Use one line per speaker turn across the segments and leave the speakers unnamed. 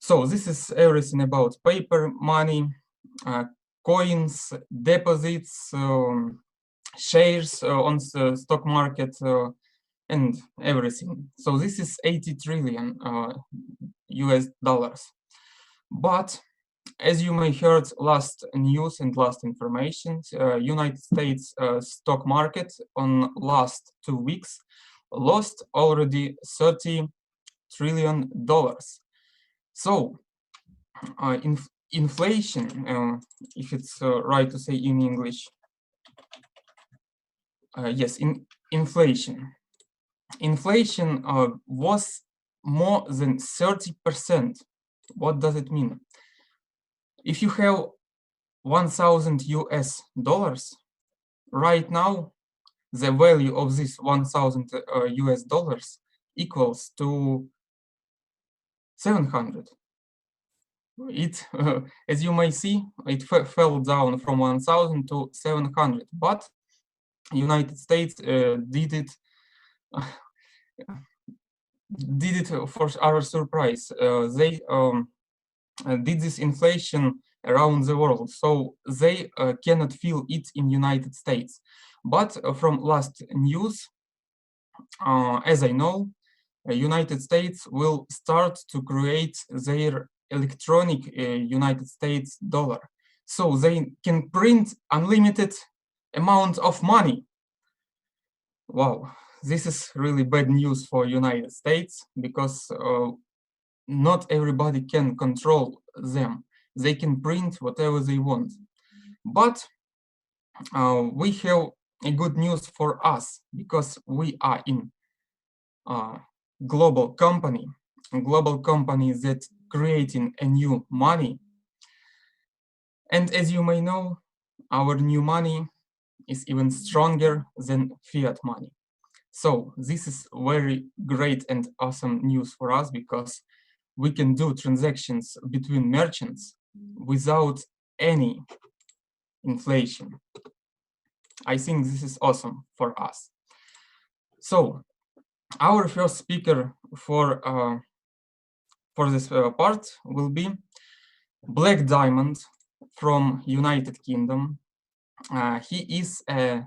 So this is everything about paper money, coins, deposits, shares on the stock market, and everything. So this is 80 trillion US dollars. But as you may heard last news and last information, United States stock market on last 2 weeks lost already $30 trillion. So inflation, if it's right to say in English, yes, inflation was more than 30%. What does it mean? If you have 1,000 US dollars, right now, the value of this 1,000 US dollars equals to 700. It, as you may see, it fell down from 1,000 to 700, but United States did it for our surprise. They did this inflation around the world, so they cannot feel it in United States. But from last news, as I know, United States will start to create their electronic United States dollar, so they can print unlimited amount of money. Wow, this is really bad news for United States, because not everybody can control them. They can print whatever they want. But we have a good news for us, because we are in a global company that creating a new money. And as you may know, our new money is even stronger than fiat money. So this is very great and awesome news for us, because we can do transactions between merchants without any inflation. I think this is awesome for us. So our first speaker for this part will be Black Diamond from United Kingdom. He is a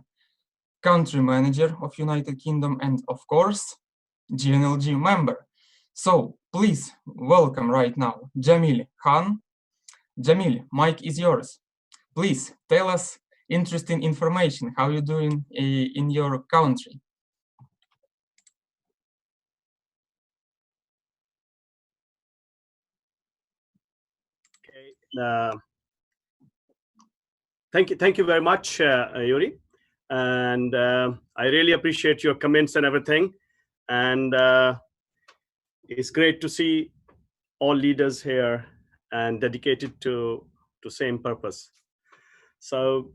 country manager of United Kingdom and, of course, GNLG member. So please welcome right now Jamil Khan. Jamil, mic is yours. Please tell us interesting information, how you doing in your country.
Okay. Thank you very much, Yuri. And I really appreciate your comments and everything. And it's great to see all leaders here and dedicated to same purpose. So,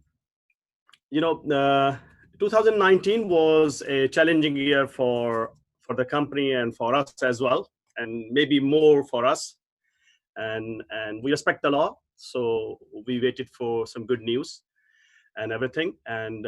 2019 was a challenging year for the company and for us as well, and maybe more for us. And we respect the law, so we waited for some good news and everything. And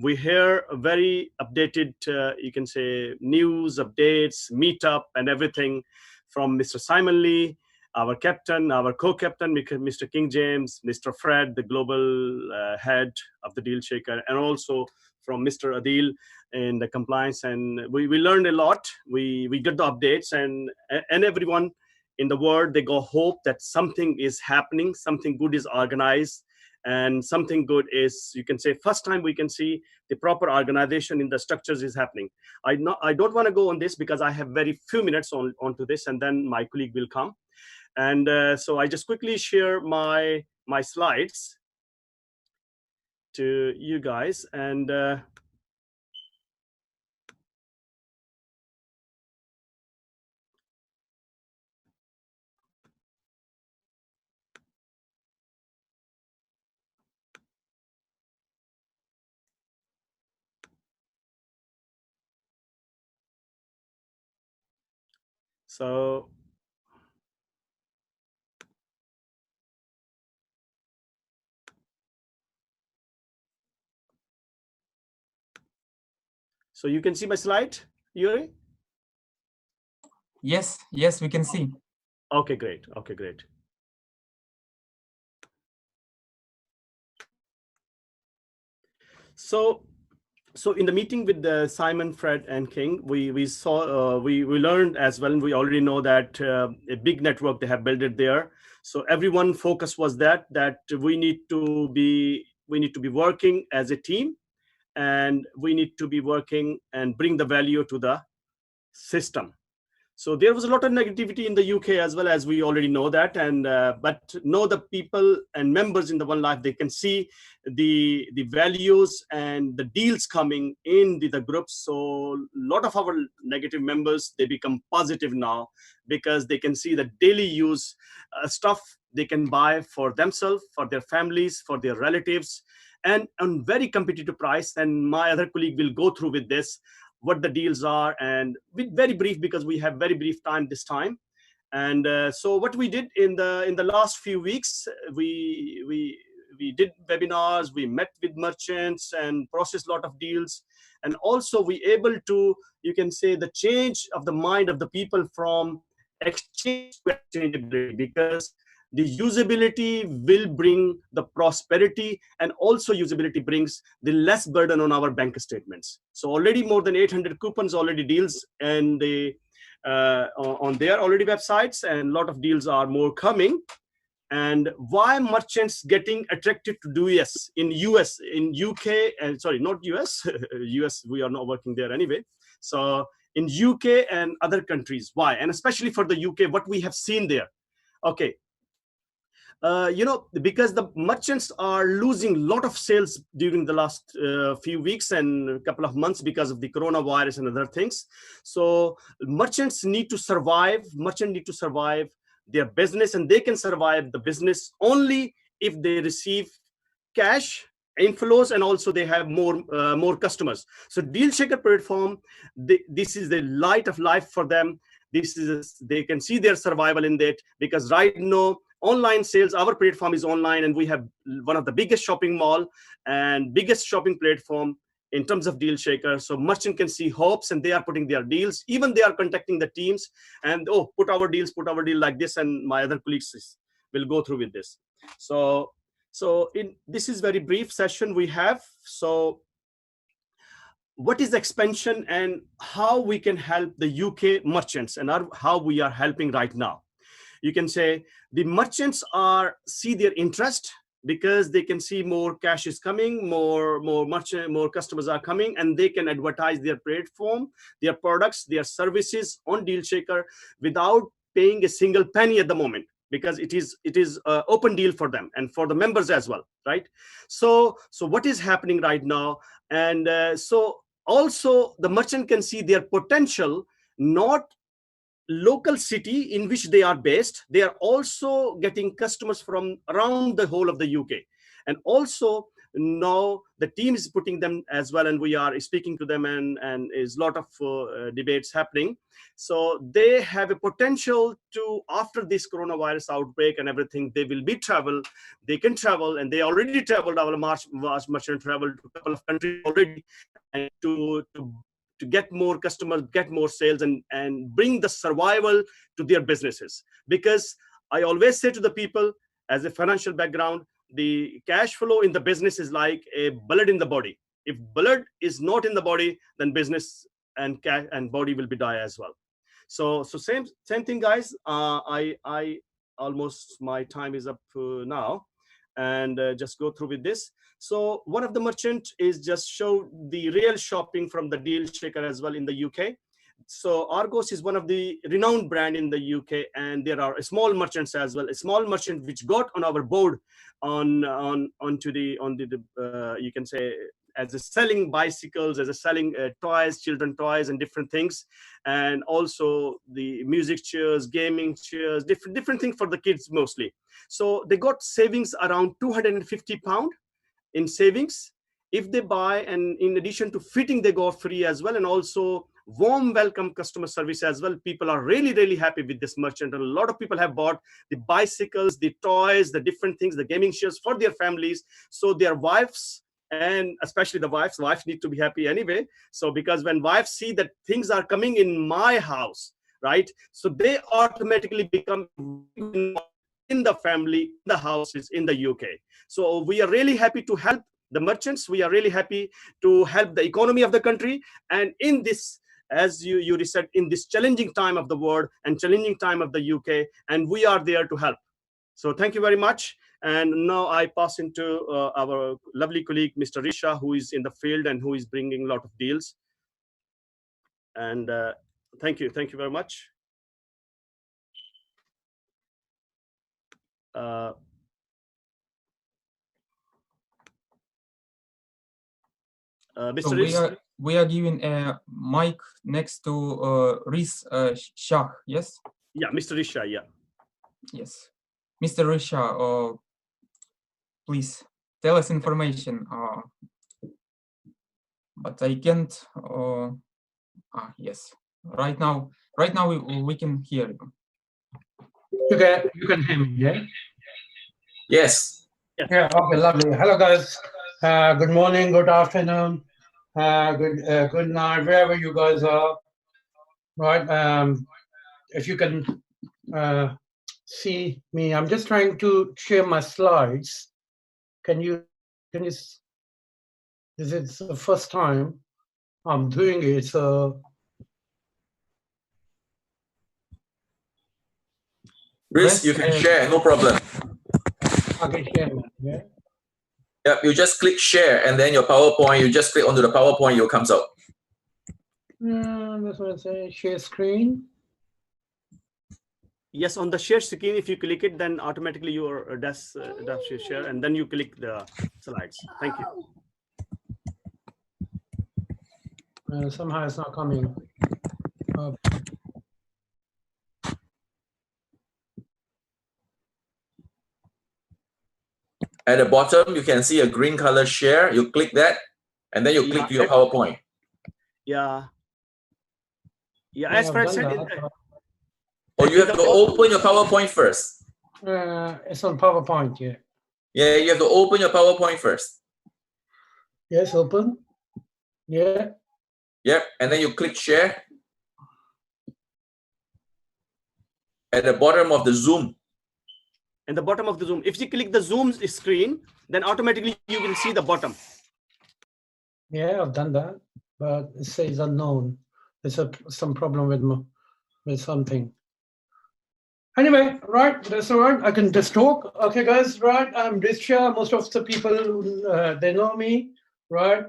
we hear a very updated, you can say, news updates, meetup, and everything from Mr. Simon Lee, our captain, our co-captain, Mr. King James, Mr. Fred, the global head of the Deal Shaker, and also from Mr. Adil in the compliance. And we learned a lot. We got the updates, and everyone in the world, they got hope that something is happening, something good is organized, and something good is, you can say, first time we can see the proper organization in the structures is happening. I don't want to go on this because I have very few minutes onto this, and then my colleague will come. And so I just quickly share my slides to you guys. And so you can see my slide, Yuri?
Yes, we can see.
Okay, great. Okay, great. So, so in the meeting with Simon, Fred, and King, we saw we learned as well, and we already know that a big network they have built it there. So everyone focus was that we need to be working as a team, and we need to be working and bring the value to the system. So there was a lot of negativity in the UK as well, as we already know that, and but know the people and members in the One Life, they can see the values and the deals coming in the groups. So a lot of our negative members, they become positive now, because they can see the daily use stuff they can buy for themselves, for their families, for their relatives, and on very competitive price. And my other colleague will go through with this what the deals are, and with very brief, because we have very brief time this time. And so what we did in the last few weeks, we did webinars, we met with merchants and processed a lot of deals. And also we able to, you can say, the change of the mind of the people from exchange to exchangeability, because the usability will bring the prosperity, and also usability brings the less burden on our bank statements. So already more than 800 coupons already deals, and the on their already websites, and a lot of deals are more coming. And why merchants getting attracted to do US in US, in UK, and sorry, not US, US we are not working there anyway. So in UK and other countries, why? And especially for the UK, what we have seen there. Okay, because the merchants are losing a lot of sales during the last few weeks and a couple of months because of the coronavirus and other things. So merchants need to survive. Merchants need to survive their business, and they can survive the business only if they receive cash inflows, and also they have more customers. So Dealshaker platform, this is the light of life for them. They can see their survival in that, because right now online sales, our platform is online, and we have one of the biggest shopping mall and biggest shopping platform in terms of Dealshaker. So merchant can see hopes, and they are putting their deals, even they are contacting the teams, and put our deal like this, and my other colleagues will go through with this. So in this is very brief session we have. So what is expansion, and how we can help the UK merchants, and how we are helping right now. You can say the merchants see their interest, because they can see more cash is coming, more customers are coming, and they can advertise their platform, their products, their services on Dealshaker without paying a single penny at the moment, because it is open deal for them and for the members as well, right? So what is happening right now, and so also the merchant can see their potential, not local city in which they are based. They are also getting customers from around the whole of the UK. And also now the team is putting them as well, and we are speaking to them, and is a lot of debates happening. So they have a potential to, after this coronavirus outbreak and everything, they will be they can travel, and they already traveled. Our March merchant traveled to a couple of countries already, and to get more customers, get more sales, and bring the survival to their businesses. Because I always say to the people, as a financial background, the cash flow in the business is like a blood in the body. If blood is not in the body, then business and cash and body will be die as well. So same thing, guys. I almost, my time is up now, and just go through with this. So one of the merchant is just show the real shopping from the Dealshaker as well in the UK. So Argos is one of the renowned brand in the UK, and there are small merchants as well. A small merchant which got on our board onto the you can say, as a selling bicycles, as a selling toys, children toys, and different things, and also the music chairs, gaming chairs, different things for the kids mostly. So they got savings around £250 in savings if they buy, and in addition to fitting, they go free as well, and also warm welcome customer service as well. People are really happy with this merchant, and a lot of people have bought the bicycles, the toys, the different things, the gaming chairs for their families. So their wives, and especially the wives need to be happy anyway. So because when wives see that things are coming in my house, right? So they automatically become in the family, in the houses in the UK. So we are really happy to help the merchants. We are really happy to help the economy of the country. And in this, as you said, in this challenging time of the world and challenging time of the UK, and we are there to help. So thank you very much. And now I pass into our lovely colleague, Mr. Risha, who is in the field and who is bringing a lot of deals. And thank you very much. Mr.
So we are giving a mic next to Riz Shah, yes?
Yeah, Mr. Risha, yeah.
Yes. Mr. Risha, please tell us information. But I can't. Yes. Right now we can hear you.
You can hear me, yeah?
Yes.
Yeah, okay, lovely. Hello, guys. Good morning, good afternoon, good night, wherever you guys are. Right. If you can see me, I'm just trying to share my slides. Can you? This is the first time I'm doing it, so.
Riz, you can share, no problem.
I can share, yeah?
Yep, you just click share and then your PowerPoint, you just click onto the PowerPoint, it comes out.
That's what I say, share screen.
Yes, on the share screen, if you click it, then automatically your does share, and then you click the slides. Thank you.
Somehow it's not coming.
At the bottom, you can see a green color share. You click that, and then you click to your PowerPoint.
Yeah. Yeah, as Fred said.
Or you have to open your PowerPoint first.
It's on PowerPoint, yeah.
Yeah, you have to open your PowerPoint first.
Yes, open. Yeah.
Yep, and then you click share. At the bottom of the Zoom.
In the bottom of the Zoom. If you click the Zoom screen, then automatically you will see the bottom.
Yeah, I've done that, but it says unknown. There's some problem with something. Anyway, right, that's all right. I can just talk. Okay, guys, right, I'm Risha. Most of the people, they know me, right?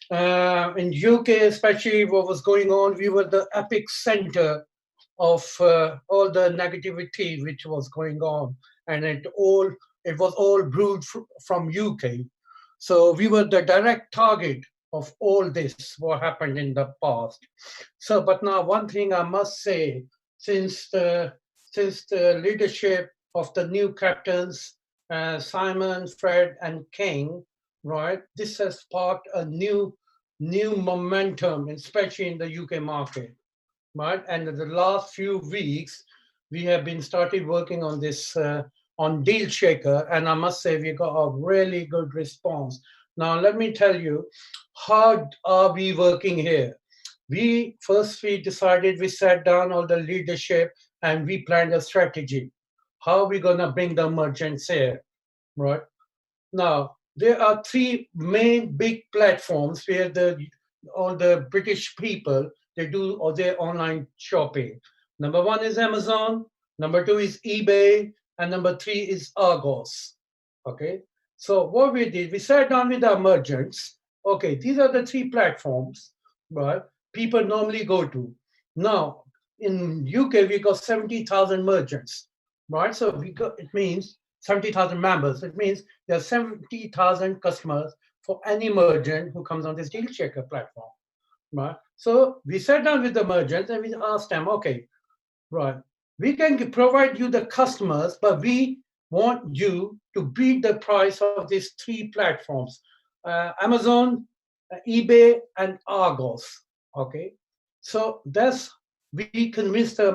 In UK, especially what was going on, we were the epic center of all the negativity which was going on. And it was all brewed from UK. So we were the direct target of all this, what happened in the past. So, but now one thing I must say, since the leadership of the new captains, Simon, Fred, and King, right, this has sparked a new momentum, especially in the UK market, right? And in the last few weeks, we have been started working on this, on DealShaker, and I must say we got a really good response. Now, let me tell you, how are we working here? We decided, we sat down all the leadership and we planned a strategy. How are we gonna bring the merchants here, right? Now, there are three main big platforms where all the British people, they do all their online shopping. Number one is Amazon, number two is eBay, and number three is Argos, okay? So what we did, we sat down with our merchants. Okay, these are the three platforms, right? People normally go to. Now, in UK, we got 70,000 merchants, right? So it means 70,000 members. It means there are 70,000 customers for any merchant who comes on this DealShaker platform, right? So we sat down with the merchants and we asked them, okay, right, we can provide you the customers, but we want you to beat the price of these three platforms, Amazon, eBay, and Argos, okay? So we convinced the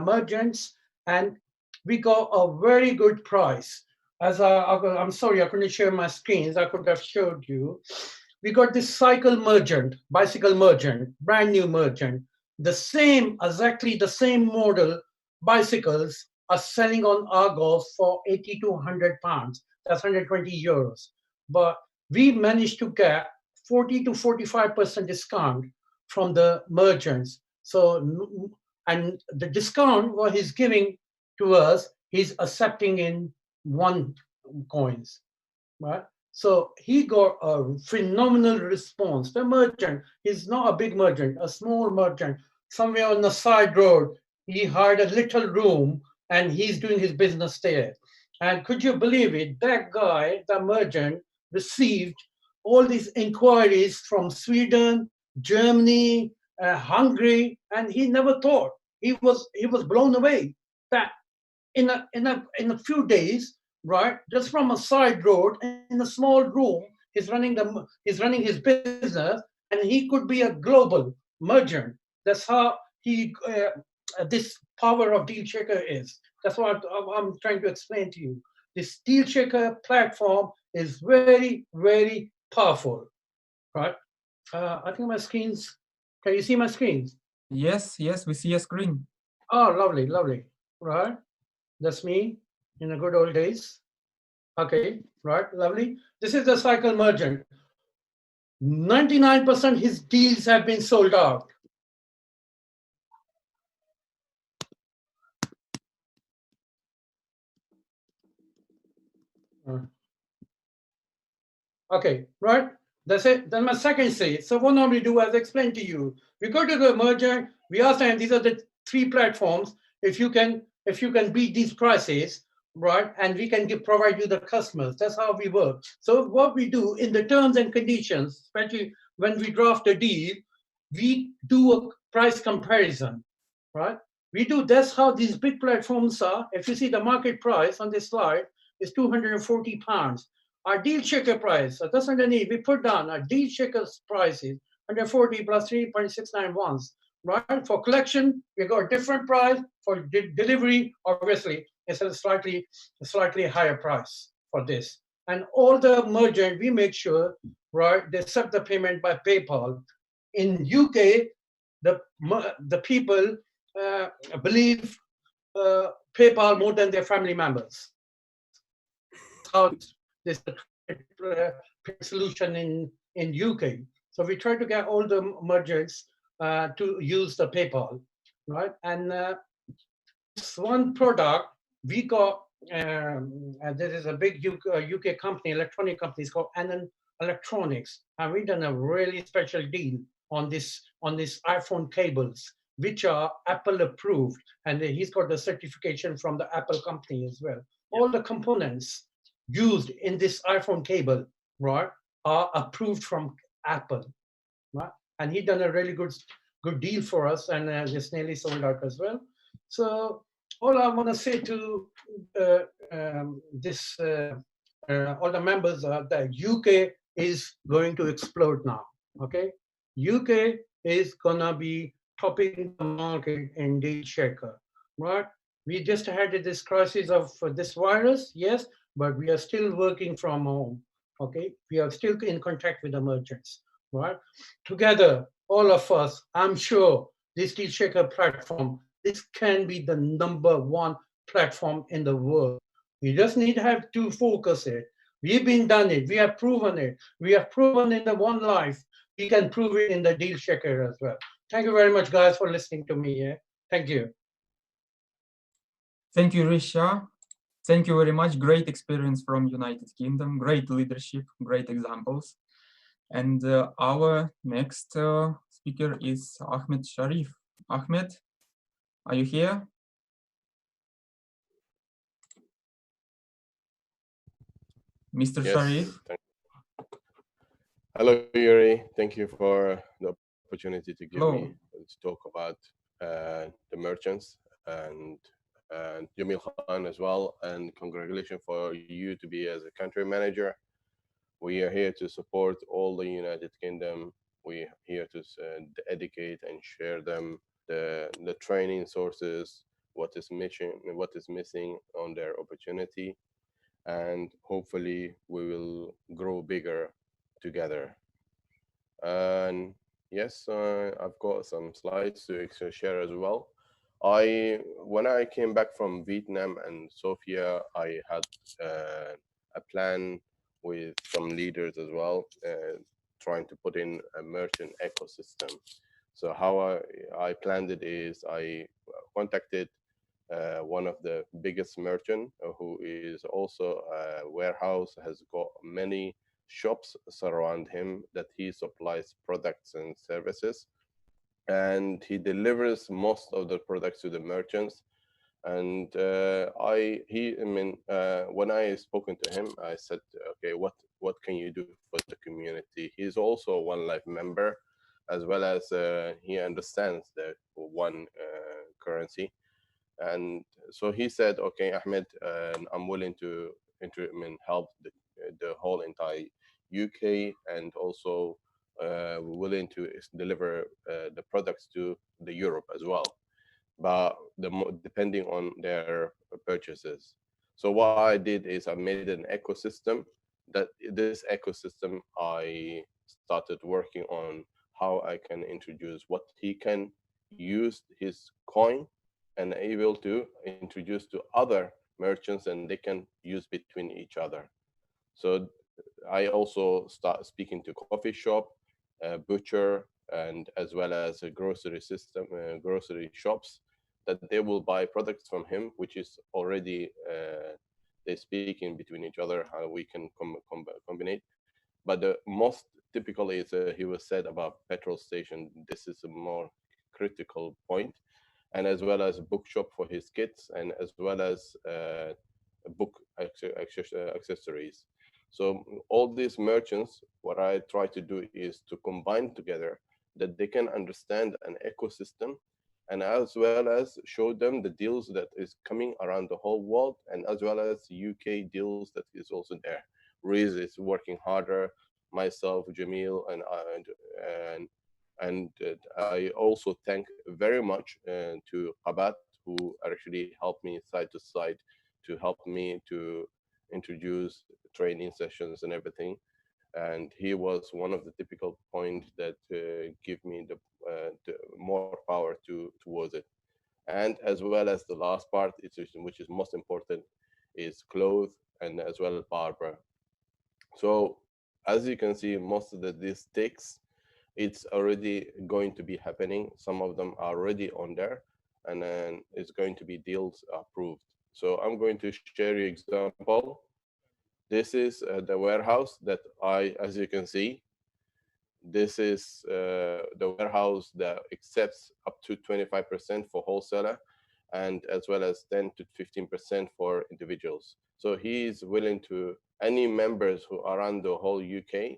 merchants and we got a very good price. As I'm sorry, I couldn't share my screens. I could have showed you. We got this bicycle merchant, brand new merchant. exactly the same model bicycles are selling on Argos for 80 to 100 pounds. That's 120 euros. But we managed to get 40 to 45% discount from the merchants. So, and the discount what he's giving to us, he's accepting in one coins, right? So he got a phenomenal response. The merchant, he's not a big merchant, a small merchant, somewhere on the side road. He hired a little room and he's doing his business there. And could you believe it? That guy, the merchant, received all these inquiries from Sweden, Germany, Hungary, and he never thought. He was blown away that in a few days, right, just from a side road in a small room, he's running his business, and he could be a global merchant. That's how this power of Dealchecker is. That's what I'm trying to explain to you. This Dealchecker platform is very, very powerful, right? I think my screens. Can you see my screens?
Yes, we see a screen.
Oh, lovely, lovely. Right. That's me in the good old days. Okay, right, lovely. This is the cycle merchant. 99% his deals have been sold out. Okay, right. That's it. Then my second say. So what normally do, as I explained to you, we go to the merchant, we ask them, these are the 3 platforms. If you can beat these prices, right, and we can provide you the customers. That's how we work. So what we do in the terms and conditions, especially when we draft a deal, we do a price comparison, right? We do. That's how these big platforms are. If you see the market price on this slide is 240 pounds. Our Dealchecker price, so that's underneath, we put down our Dealchecker's prices, 140 plus 3.691, right? For collection, we got a different price. For delivery, obviously, it's a slightly higher price for this. And all the merchant, we make sure, right, they accept the payment by PayPal. In UK, the people believe PayPal more than their family members. How this solution in UK. So we try to get all the merchants to use the PayPal, right? And this one product we got. There is a big UK company, electronic company, it's called Anon Electronics, and we done a really special deal on this iPhone cables, which are Apple approved, and he's got the certification from the Apple company as well. All the components used in this iPhone cable, right, are approved from Apple, right? And he done a really good deal for us, and just nearly sold out as well. So all I want to say to all the members are that UK is going to explode now. Okay, UK is gonna be topping the market in Dealchecker, right? We just had this crisis of this virus, yes, but we are still working from home. Okay, we are still in contact with the merchants, right? Together, all of us, I'm sure this Dealchecker platform, this can be the #1 platform in the world. You just need to have to focus it. We've been done it. We have proven it. We have proven in the One Life. We can prove it in the Dealchecker as well. Thank you very much, guys, for listening to me. Yeah? Thank you.
Thank you, Risha. Thank you very much. Great experience from United Kingdom, great leadership, great examples. And our next speaker is Ahmed Sharif. Ahmed, are you here? Mr.
Yes.
Sharif?
Hello, Yuri. Thank you for the opportunity to give me to talk about the merchants and Jamil Khan as well. And congratulations for you to be as a country manager. We are here to support all the United Kingdom. We are here to educate and share them the training sources, what is missing on their opportunity, and hopefully we will grow bigger together. And Yes, I've got some slides to share as well. When I came back from Vietnam and Sofia, I had a plan with some leaders as well, trying to put in a merchant ecosystem. So how I planned it is I contacted one of the biggest merchant who is also a warehouse, has got many shops surround him that he supplies products and services, and he delivers most of the products to the merchants. And when I spoken to him, I said, okay, what can you do for the community? He's also a One Life member, as well as he understands the one currency. And so he said, okay, Ahmed, I'm willing to help the whole entire UK, and also willing to deliver the products to the Europe as well, but depending on their purchases. So what I did is I made an ecosystem. That this ecosystem, I started working on how I can introduce what he can use his coin and able to introduce to other merchants, and they can use between each other. So I also start speaking to coffee shop, butcher, and as well as a grocery system, grocery shops, that they will buy products from him, which is already they speak in between each other how we can combine. But the most typical is he was said about petrol station. This is a more critical point, and as well as a bookshop for his kids, and as well as book accessories. So all these merchants, what I try to do is to combine together that they can understand an ecosystem, and as well as show them the deals that is coming around the whole world, and as well as UK deals that is also there. Riz is working harder, myself, Jamil, and I also thank very much to Qabat, who actually helped me side to side to help me to introduce training sessions and everything. And he was one of the typical points that give me the more power towards it. And as well as the last part, which is most important, is clothes and as well as barber. So as you can see, most of these ticks, it's already going to be happening. Some of them are already on there, and then it's going to be deals approved. So I'm going to share you example. This is the warehouse that as you can see, this is the warehouse that accepts up to 25% for wholesaler, and as well as 10 to 15% for individuals. So he is willing to, any members who are around the whole UK,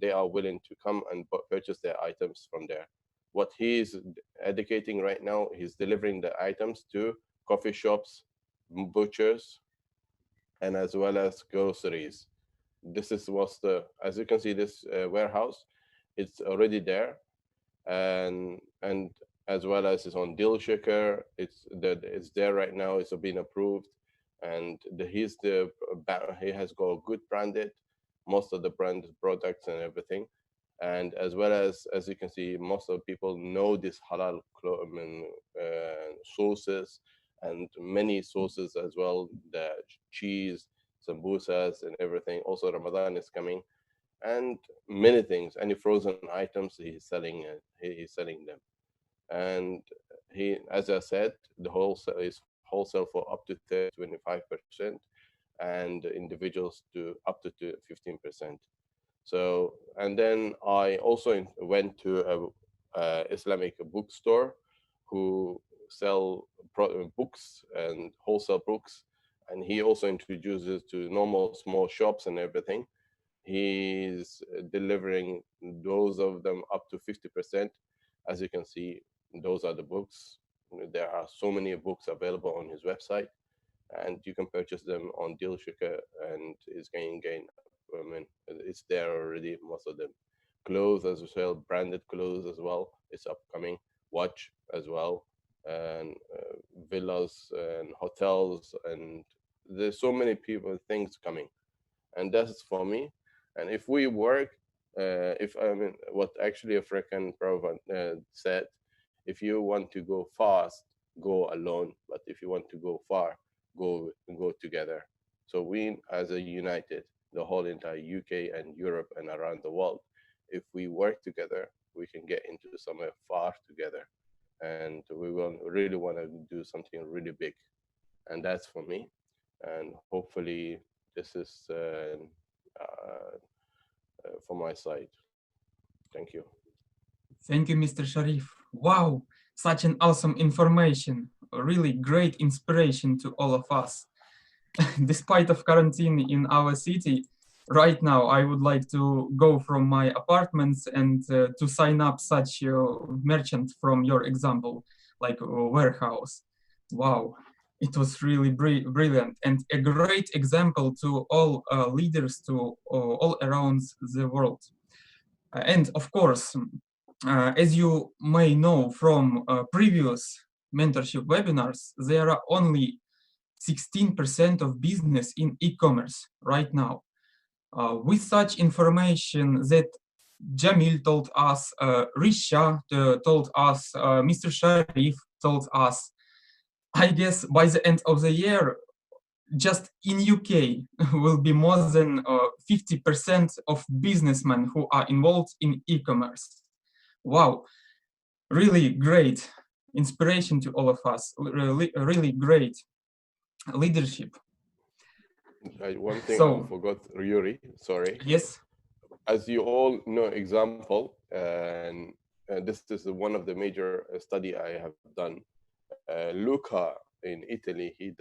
they are willing to come and purchase their items from there. What he is educating right now, he's delivering the items to coffee shops, butchers, and as well as groceries. This is what's as you can see, this warehouse, it's already there, and as well as it's on DealShaker, it's there right now. It's been approved, and he has got good branded, most of the brand products and everything, and as well as you can see, most of the people know this halal sauces, and many sauces as well, the cheese, sambusas and everything. Also Ramadan is coming, and many things, any frozen items he's selling, he's selling them. And he, as I said, the wholesale is wholesale for up to 25%, and individuals to up to 15%. So, and then I also went to a Islamic bookstore who sell books and wholesale books, and he also introduces to normal small shops and everything. He's delivering those of them up to 50%. As you can see, those are the books. There are so many books available on his website, and you can purchase them on DealShaker, and it's gain. I mean, it's there already, most of them. Clothes as well, branded clothes as well. It's upcoming. Watch as well, and villas and hotels, and there's so many things coming, and that's for me. And if we work, if I mean what actually African proverb said, if you want to go fast, go alone, but if you want to go far, go together. So we, as a united, the whole entire UK and Europe and around the world, if we work together, we can get into somewhere far together, and we will really want to do something really big, and that's for me. And hopefully, this is from my side. Thank you.
Thank you, Mr. Sharif. Wow, such an awesome information. Really great inspiration to all of us. Despite of quarantine in our city, right now I would like to go from my apartments and to sign up such a merchant from your example, like a warehouse. Wow, it was really brilliant and a great example to all leaders to all around the world. And of course, as you may know from previous mentorship webinars, there are only 16% of business in e-commerce right now. With such information that Jamil told us, Risha told us, Mr. Sharif told us, I guess by the end of the year, just in UK will be more than 50% of businessmen who are involved in e-commerce. Wow, really great inspiration to all of us, really great leadership.
One thing I forgot, Yuri, sorry.
Yes.
As you all know, example, and this is one of the major study I have done. Luca in Italy, he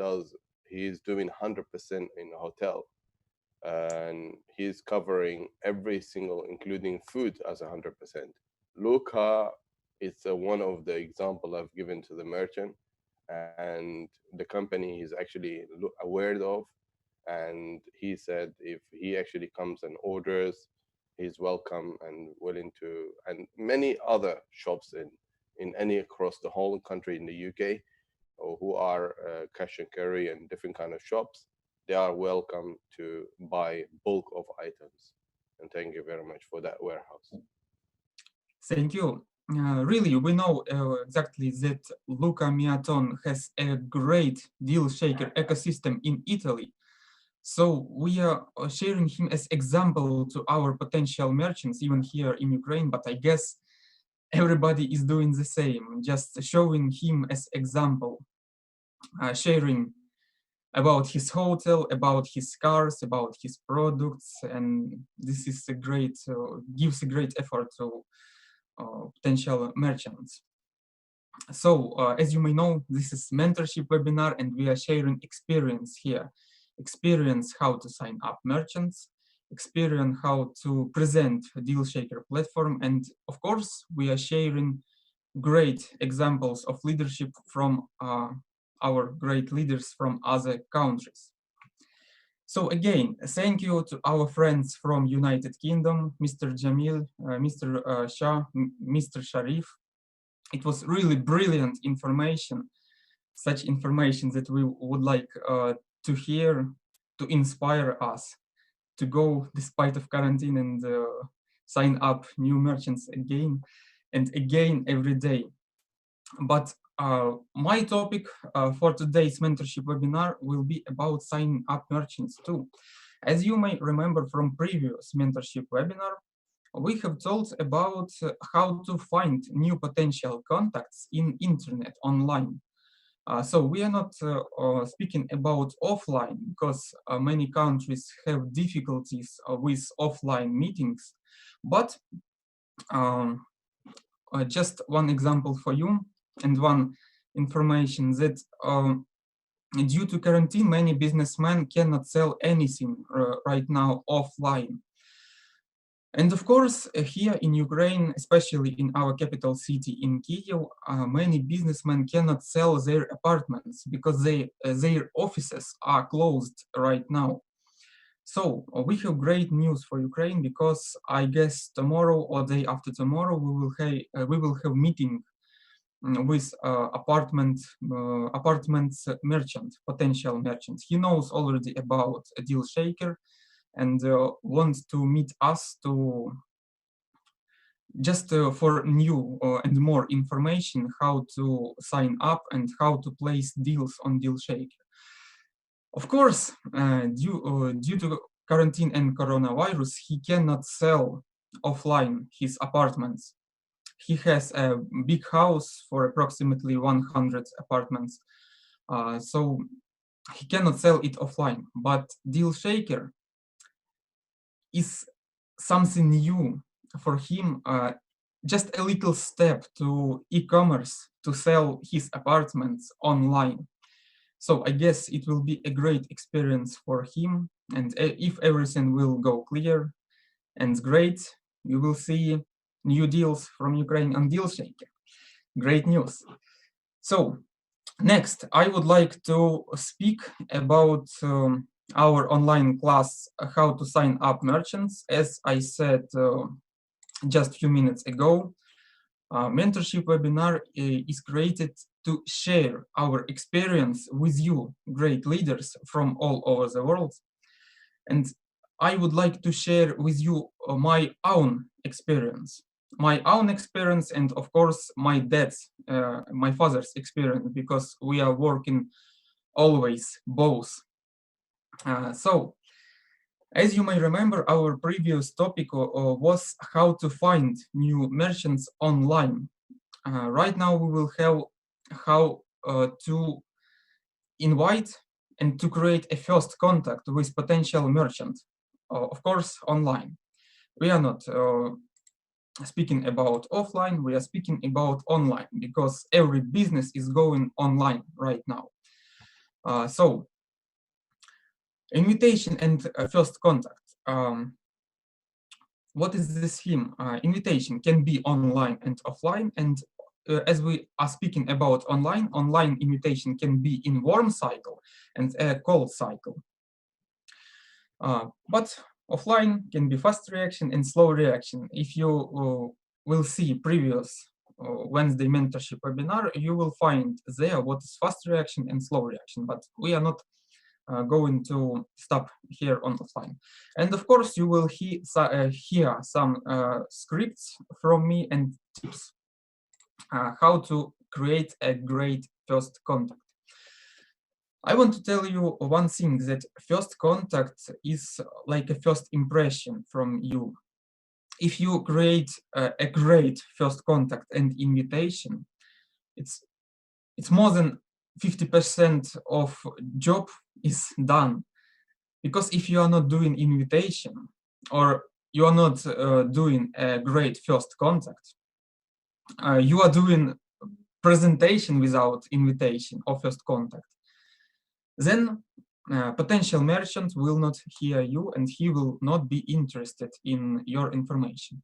is doing 100% in a hotel, and he's covering every single, including food, as 100%. Luca is one of the example I've given to the merchant, and the company is actually aware of, and he said if he actually comes and orders, he's welcome and willing to, and many other shops in any across the whole country in the UK, or who are cash and carry and different kind of shops, they are welcome to buy bulk of items. And thank you very much for that warehouse.
Thank you. Really, we know exactly that Luca Miaton has a great deal shaker ecosystem in Italy. So we are sharing him as example to our potential merchants, even here in Ukraine, but I guess everybody is doing the same, just showing him as example, sharing about his hotel, about his cars, about his products, and this is a great, gives a great effort to potential merchants. So as you may know, this is mentorship webinar and we are sharing experience here. Experience how to sign up merchants, experience how to present a deal shaker platform, and of course we are sharing great examples of leadership from our great leaders from other countries. So again, thank you to our friends from United Kingdom, Mr. Jamil, Mr. Shah, Mr. Sharif. It was really brilliant information, such information that we would like to hear, to inspire us to go despite of quarantine and sign up new merchants again and again every day. But my topic for today's mentorship webinar will be about signing up merchants too. As you may remember from previous mentorship webinar, we have talked about how to find new potential contacts in internet online. So we are not speaking about offline because many countries have difficulties with offline meetings, but just one example for you and one information that due to quarantine, many businessmen cannot sell anything right now offline. And of course, here in Ukraine, especially in our capital city in Kyiv, many businessmen cannot sell their apartments because their offices are closed right now. So we have great news for Ukraine because I guess tomorrow or day after tomorrow we will have meeting with apartments merchant, potential merchant. He knows already about a deal shaker and wants to meet us to just for new and more information how to sign up and how to place deals on DealShaker. Of course, due to quarantine and coronavirus, he cannot sell offline his apartments. He has a big house for approximately 100 apartments, so he cannot sell it offline. But DealShaker is something new for him, just a little step to e-commerce to sell his apartments online. So I guess it will be a great experience for him, and if everything will go clear and great, you will see new deals from Ukraine on DealShaker. Great news. So next, I would like to speak about our online class, how to sign up merchants. As I said just a few minutes ago, mentorship webinar is created to share our experience with you, great leaders from all over the world. And I would like to share with you my own experience. And of course my dad's, my father's experience, because we are working always both. So as you may remember, our previous topic was how to find new merchants online. Right now we will have how to invite and to create a first contact with potential merchant, of course online. We are not speaking about offline, we are speaking about online, because every business is going online right now. So invitation and first contact. What is this theme? Invitation can be online and offline, and as we are speaking about online invitation can be in warm cycle and a cold cycle. But offline can be fast reaction and slow reaction. If you will see previous Wednesday mentorship webinar, you will find there what is fast reaction and slow reaction, but we are not going to stop here on offline. And of course, you will hear some scripts from me and tips how to create a great first contact. I want to tell you one thing, that first contact is like a first impression from you. If you create a great first contact and invitation, it's more than 50% of job is done. Because if you are not doing invitation, or you are not doing a great first contact, you are doing presentation without invitation or first contact, then potential merchant will not hear you and he will not be interested in your information.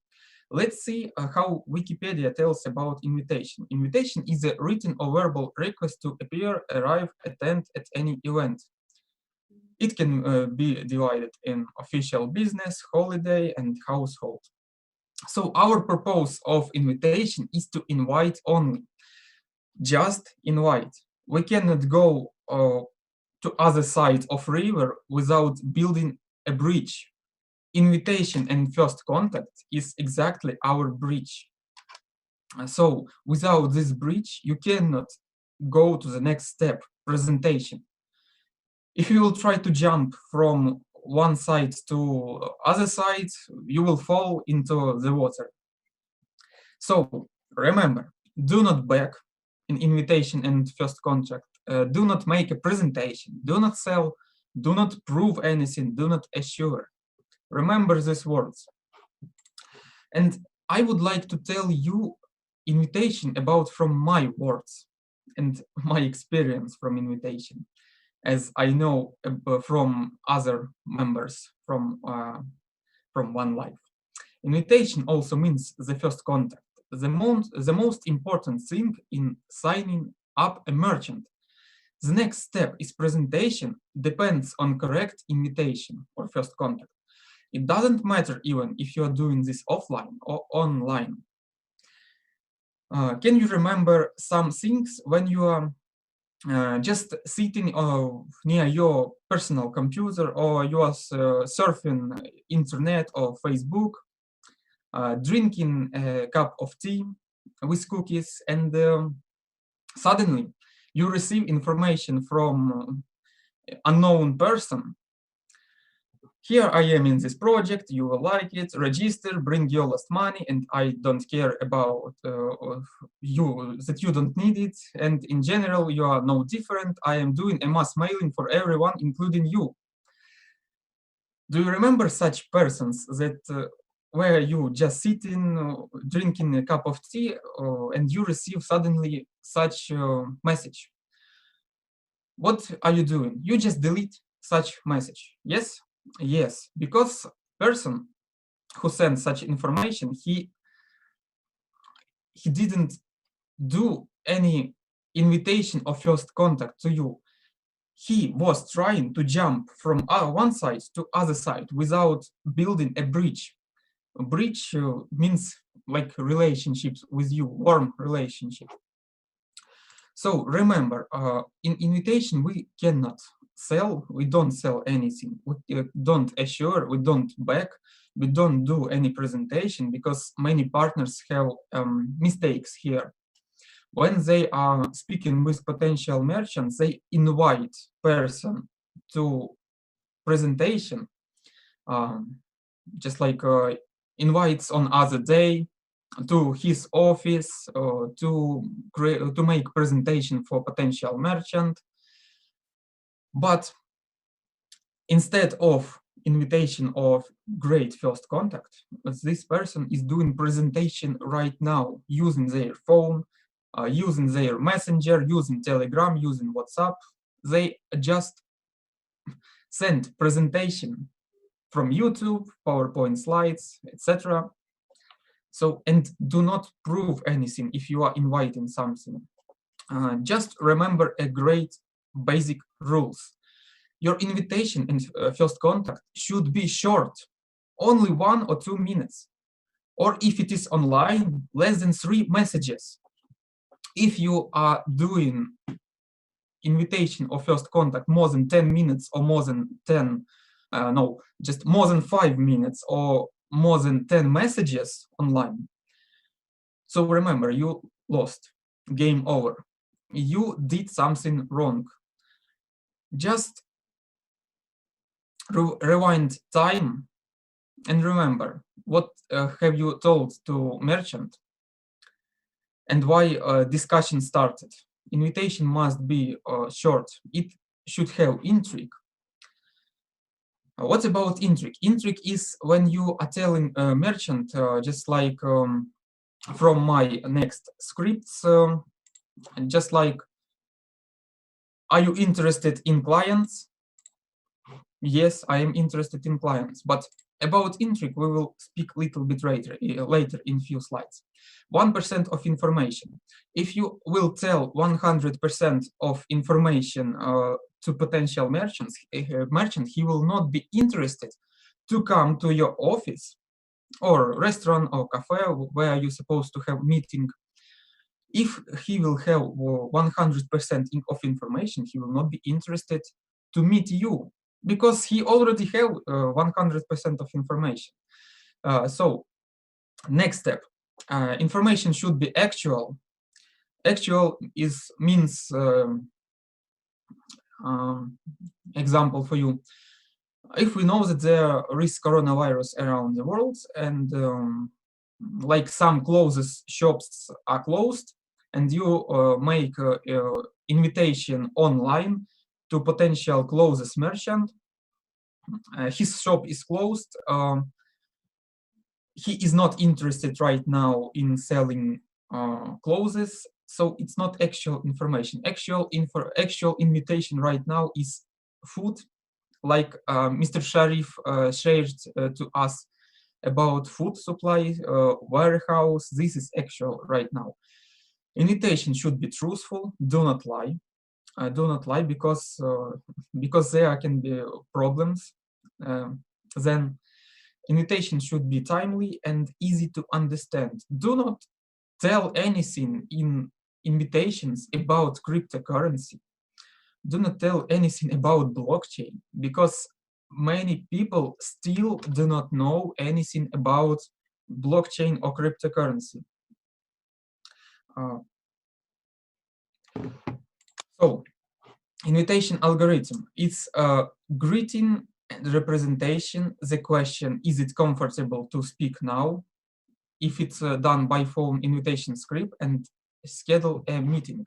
Let's see how Wikipedia tells about invitation. Invitation is a written or verbal request to appear, arrive, attend at any event. It can be divided in official, business, holiday, and household. So our purpose of invitation is to invite only. Just invite. We cannot go to other side of river without building a bridge. Invitation and first contact is exactly our bridge. So without this bridge, you cannot go to the next step, presentation. If you will try to jump from one side to other side, you will fall into the water. So remember, do not beg in invitation and first contact. Do not make a presentation. Do not sell. Do not prove anything. Do not assure. Remember these words. And I would like to tell you invitation about from my words and my experience from invitation, as I know from other members from One Life. Invitation also means the first contact. The most important thing in signing up a merchant. The next step is presentation, depends on correct invitation or first contact. It doesn't matter even if you are doing this offline or online. Can you remember some things when you are just sitting near your personal computer, or you are surfing internet or Facebook, drinking a cup of tea with cookies, and suddenly you receive information from unknown person. Here I am in this project, you will like it, register, bring your last money, and I don't care about you, that you don't need it, and in general you are no different. I am doing a mass mailing for everyone, including you. Do you remember such persons that where you just sitting, drinking a cup of tea, and you receive suddenly such message? What are you doing? You just delete such message, yes? Yes, because person who sent such information, he didn't do any invitation or first contact to you. He was trying to jump from one side to other side without building a bridge. A bridge means like relationships with you, warm relationship. So remember, in invitation we cannot sell, we don't sell anything, we don't assure, we don't back, we don't do any presentation, because many partners have mistakes here. When they are speaking with potential merchants, they invite person to presentation, just like invites on other day to his office to make presentation for potential merchant. But instead of invitation of great first contact, this person is doing presentation right now using their phone, using their messenger, using Telegram, using WhatsApp. They just send presentation from YouTube, PowerPoint slides, etc. So, and do not prove anything if you are inviting something. Just remember a great basic rules. Your invitation and first contact should be short, only 1 or 2 minutes. Or if it is online, less than 3 messages. If you are doing invitation or first contact more than 10 minutes or more than 10, just more than 5 minutes or more than 10 messages online, so remember, you lost, game over. You did something wrong. Just rewind time and remember what have you told to merchant and why discussion started. Invitation must be short. It should have intrigue. What about intrigue? Intrigue is when you are telling a merchant, just like from my next scripts, just like, are you interested in clients? Yes, I am interested in clients, but about intrigue we will speak a little bit later in few slides. 1% of information. If you will tell 100% of information to potential merchant, he will not be interested to come to your office or restaurant or cafe where you're supposed to have meeting. If he will have 100% of information, he will not be interested to meet you, because he already have 100% of information. So next step, information should be actual. Actual means example for you. If we know that there is coronavirus around the world and like some clothes shops are closed, and you make invitation online to potential clothes merchant, his shop is closed, he is not interested right now in selling clothes, so it's not actual information. Actual invitation right now is food, like Mr. Sharif shared to us about food supply, warehouse. This is actual right now. Invitation should be truthful. Do not lie. Do not lie, because there can be problems. Then invitation should be timely and easy to understand. Do not tell anything in invitations about cryptocurrency. Do not tell anything about blockchain, because many people still do not know anything about blockchain or cryptocurrency. So, invitation algorithm, it's a greeting representation, the question, is it comfortable to speak now? If it's done by phone, invitation script, and schedule a meeting.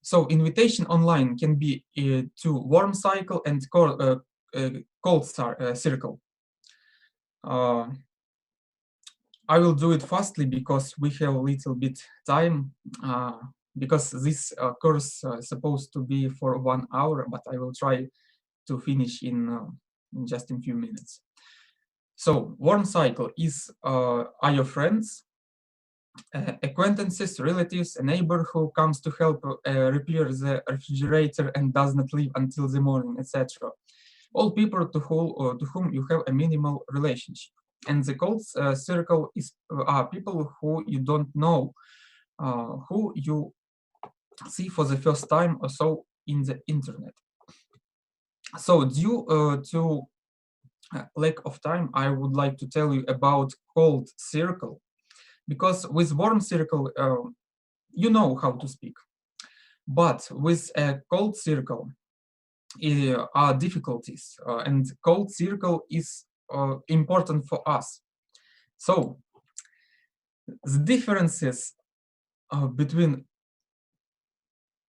So invitation online can be to warm cycle and cold circle. I will do it fastly because we have a little bit time, because this course is supposed to be for 1 hour, but I will try to finish in just a few minutes. So warm cycle is are your friends, acquaintances, relatives, a neighbor who comes to help repair the refrigerator and does not leave until the morning, etc. All people to whom you have a minimal relationship. And the cold circle are people who you don't know, who you see for the first time or so in the internet. So due to lack of time, I would like to tell you about cold circle, because with warm circle, you know how to speak, but with a cold circle are difficulties, and cold circle is important for us. So the differences between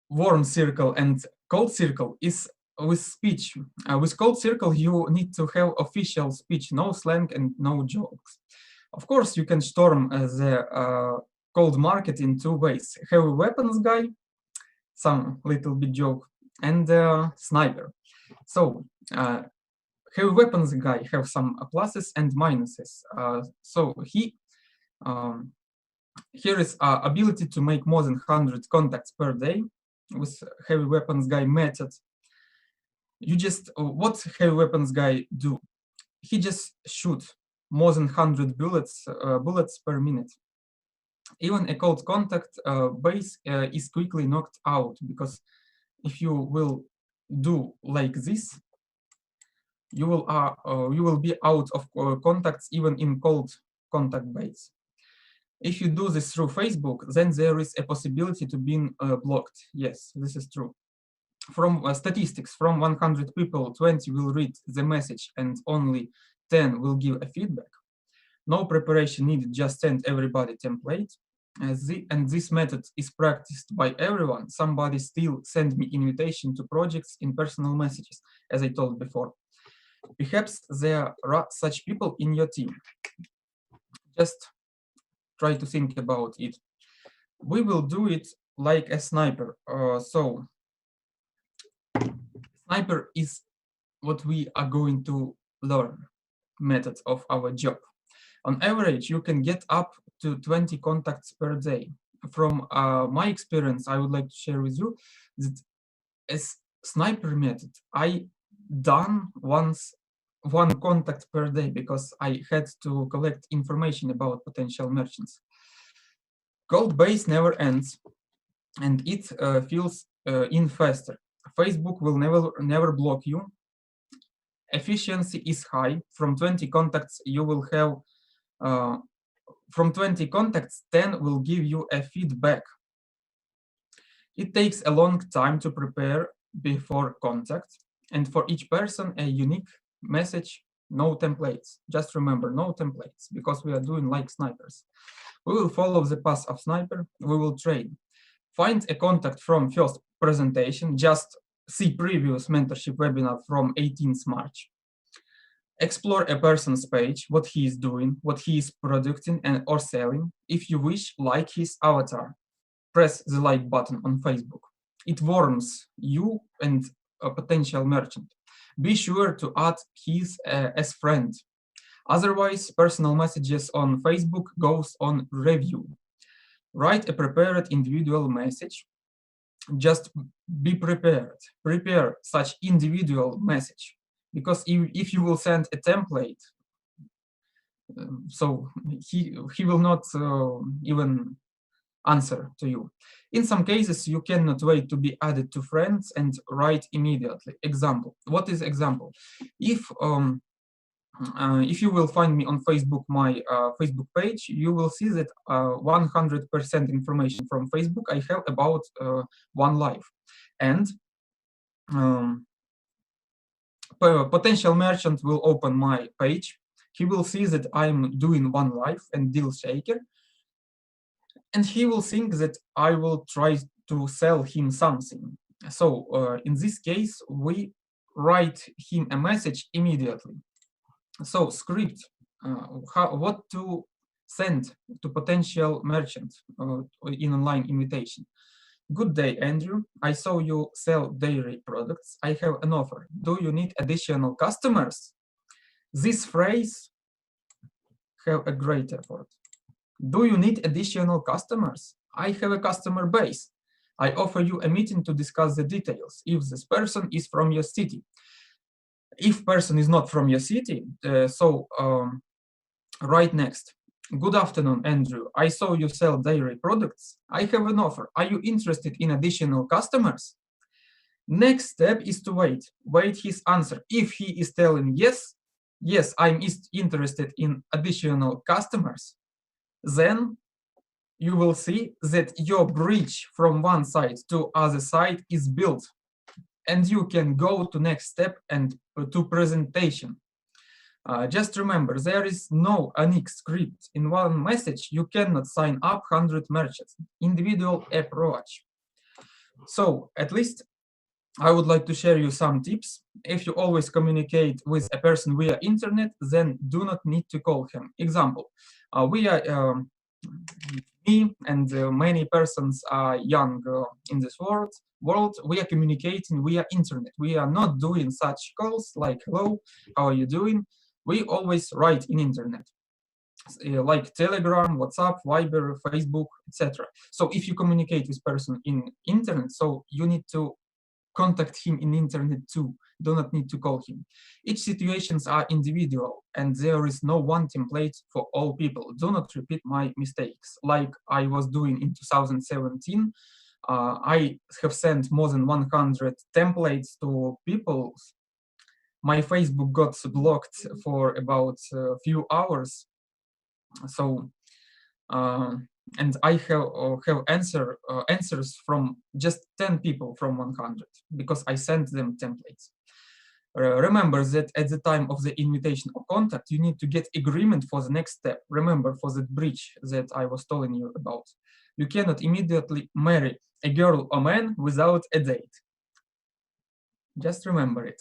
warm circle and cold circle is with speech. With cold circle, you need to have official speech, no slang and no jokes. Of course, you can storm the cold market in 2 ways: heavy weapons guy, some little bit joke, and sniper. So heavy weapons guy have some pluses and minuses. So here is ability to make more than 100 contacts per day with heavy weapons guy method. You just, what heavy weapons guy do? He just shoot more than 100 bullets per minute. Even a cold contact base is quickly knocked out, because if you will do like this, you will be out of contacts even in cold contact base. If you do this through Facebook, then there is a possibility to be blocked. Yes, this is true. From statistics, from 100 people, 20 will read the message and only 10 will give a feedback. No preparation needed, just send everybody template. And this method is practiced by everyone. Somebody still send me invitation to projects in personal messages, as I told before. Perhaps there are such people in your team. Just try to think about it. We will do it like a sniper. So sniper is what we are going to learn, method of our job. On average, you can get up to 20 contacts per day. From my experience, I would like to share with you that as sniper method, I done once 1 contact per day because I had to collect information about potential merchants. Cold base never ends, and it fills in faster. Facebook will never block you. Efficiency is high. From 20 contacts, you will have from 20 contacts, 10 will give you a feedback. It takes a long time to prepare before contact, and for each person a unique message, no templates. Just remember, no templates, because we are doing like snipers. We will follow the path of sniper. We will train. Find a contact from first presentation. Just see previous mentorship webinar from 18th March. Explore a person's page, what he is doing, what he is producing and or selling. If you wish, like his avatar. Press the like button on Facebook. It warms you and a potential merchant. Be sure to add his as friend. Otherwise, personal messages on Facebook goes on review. Write a prepared individual message. Just be prepared. Prepare such individual message. Because if you will send a template, so he will not even answer to you. In some cases, you cannot wait to be added to friends and write immediately. Example. What is example? If if you will find me on Facebook, my Facebook page, you will see that 100% information from Facebook I have about One Life. And potential merchant will open my page. He will see that I'm doing One Life and Deal Shaker, and he will think that I will try to sell him something. So in this case, we write him a message immediately. So script, what to send to potential merchant in online invitation. Good day, Andrew. I saw you sell dairy products. I have an offer. Do you need additional customers? This phrase have a great effort. Do you need additional customers? I have a customer base. I offer you a meeting to discuss the details if this person is from your city. If person is not from your city, right next. Good afternoon, Andrew. I saw you sell dairy products. I have an offer. Are you interested in additional customers? Next step is to wait his answer. If he is telling yes, I'm interested in additional customers, then you will see that your bridge from one side to other side is built, and you can go to next step and to presentation. Just remember, there is no unique script. In one message, you cannot sign up 100 merchants. Individual approach. So at least I would like to share you some tips. If you always communicate with a person via internet, then do not need to call him. Example, me and many persons are young in this world, we are communicating via internet. We are not doing such calls like, hello, how are you doing? We always write in internet, like Telegram, WhatsApp, Viber, Facebook, etc. So if you communicate with person in internet, so you need to contact him in internet too. Do not need to call him. Each situations are individual, and there is no one template for all people. Do not repeat my mistakes like I was doing in 2017. I have sent more than 100 templates to people. My Facebook got blocked for about a few hours. So, and I have answers from just 10 people from 100 because I sent them templates. Remember that at the time of the invitation or contact, you need to get agreement for the next step. Remember for that bridge that I was telling you about. You cannot immediately marry a girl or man without a date. Just remember it.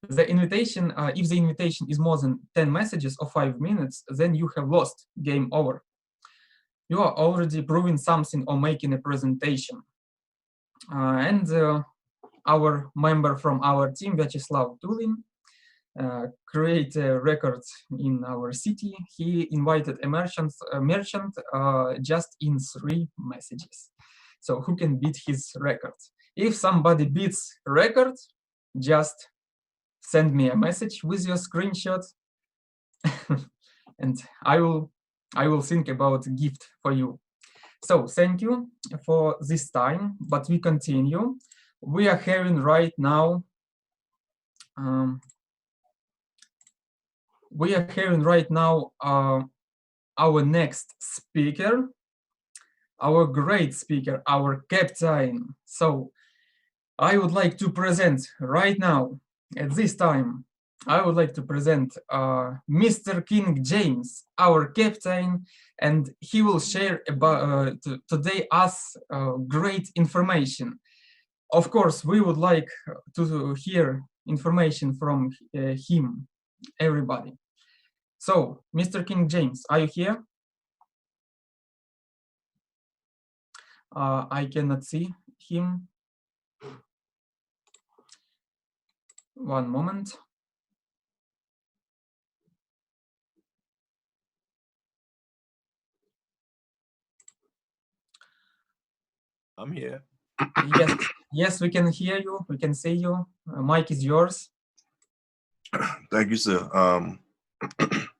The invitation, if the invitation is more than 10 messages or 5 minutes, then you have lost, game over. You are already proving something or making a presentation. Our member from our team, Vyacheslav Tulin, create a record in our city. He invited a merchant just in 3 messages. So who can beat his record? If somebody beats record, just send me a message with your screenshot, and I will think about a gift for you. So thank you for this time, but we continue. We are hearing right now. Our next speaker, our great speaker, our captain. So I would like to present right now, at this time, I would like to present Mr. King James, our captain, and he will share about today us great information. Of course, we would like to hear information from him, everybody. So, Mr. King James, are you here? I cannot see him. One moment.
I'm here.
Yes, we can hear you. We can see you. Mic is yours.
Thank you, sir.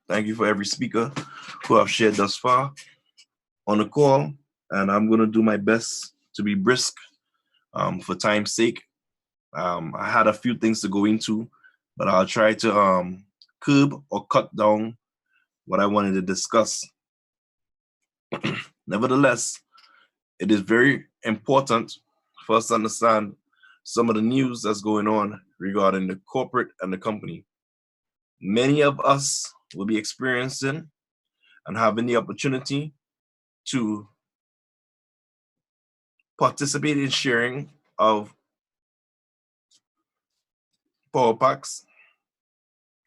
Thank you for every speaker who I've shared thus far on the call, and I'm going to do my best to be brisk for time's sake. I had a few things to go into, but I'll try to curb or cut down what I wanted to discuss. Nevertheless, it is very important for us to understand some of the news that's going on regarding the corporate and the company. Many of us will be experiencing and having the opportunity to participate in sharing of power packs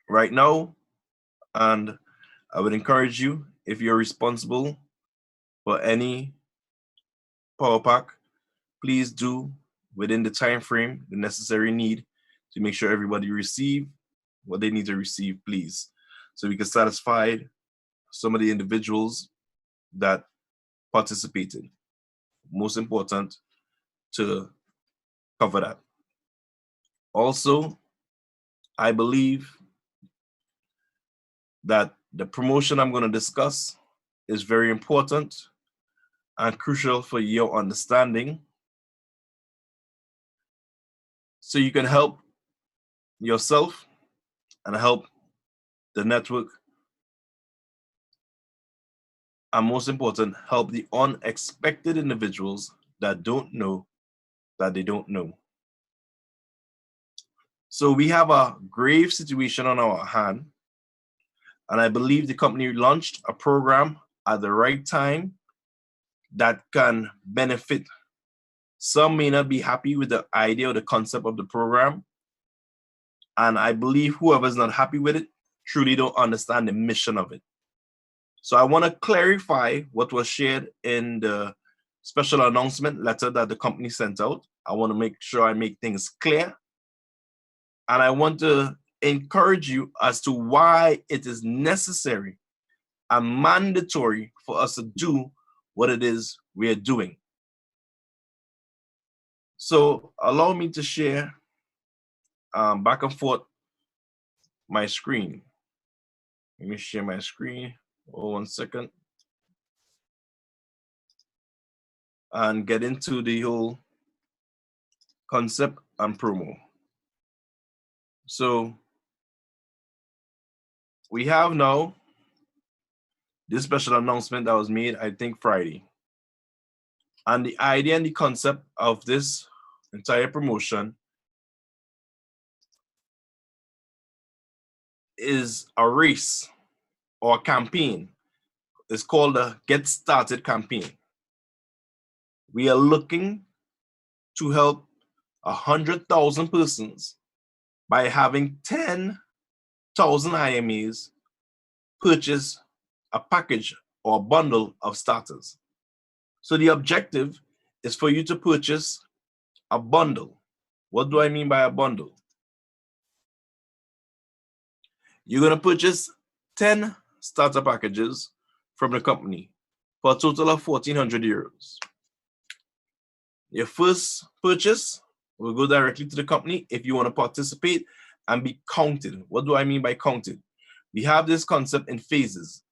right now. And I would encourage you, if you're responsible for any power pack, please do within the time frame the necessary need to make sure everybody receive what they need to receive, please, so we can satisfy some of the individuals that participated. Most important to cover that. Also, I believe that the promotion I'm going to discuss is very important and crucial for your understanding, so you can help yourself and help the network, and most important, help the unexpected individuals that don't know that they don't know. So we have a grave situation on our hand, and I believe the company launched a program at the right time that can benefit. Some may not be happy with the idea or the concept of the program, and I believe whoever's not happy with it truly don't understand the mission of it. So I want to clarify what was shared in the special announcement letter that the company sent out. I want to make sure I make things clear. And I want to encourage you as to why it is necessary and mandatory for us to do what it is we are doing. So allow me to share back and forth my screen. Let me share my screen. Oh, 1 second. And get into the whole concept and promo. So we have now this special announcement that was made, I think, Friday. And the idea and the concept of this entire promotion is a race or a campaign. It's called the Get Started campaign. We are looking to help 100,000 persons by having 10,000 IMEs purchase a package or a bundle of starters. So the objective is for you to purchase a bundle. What do I mean by a bundle? You're going to purchase 10 starter packages from the company for a total of 1,400 euros. Your first purchase will go directly to the company if you want to participate and be counted. What do I mean by counted? We have this concept in phases.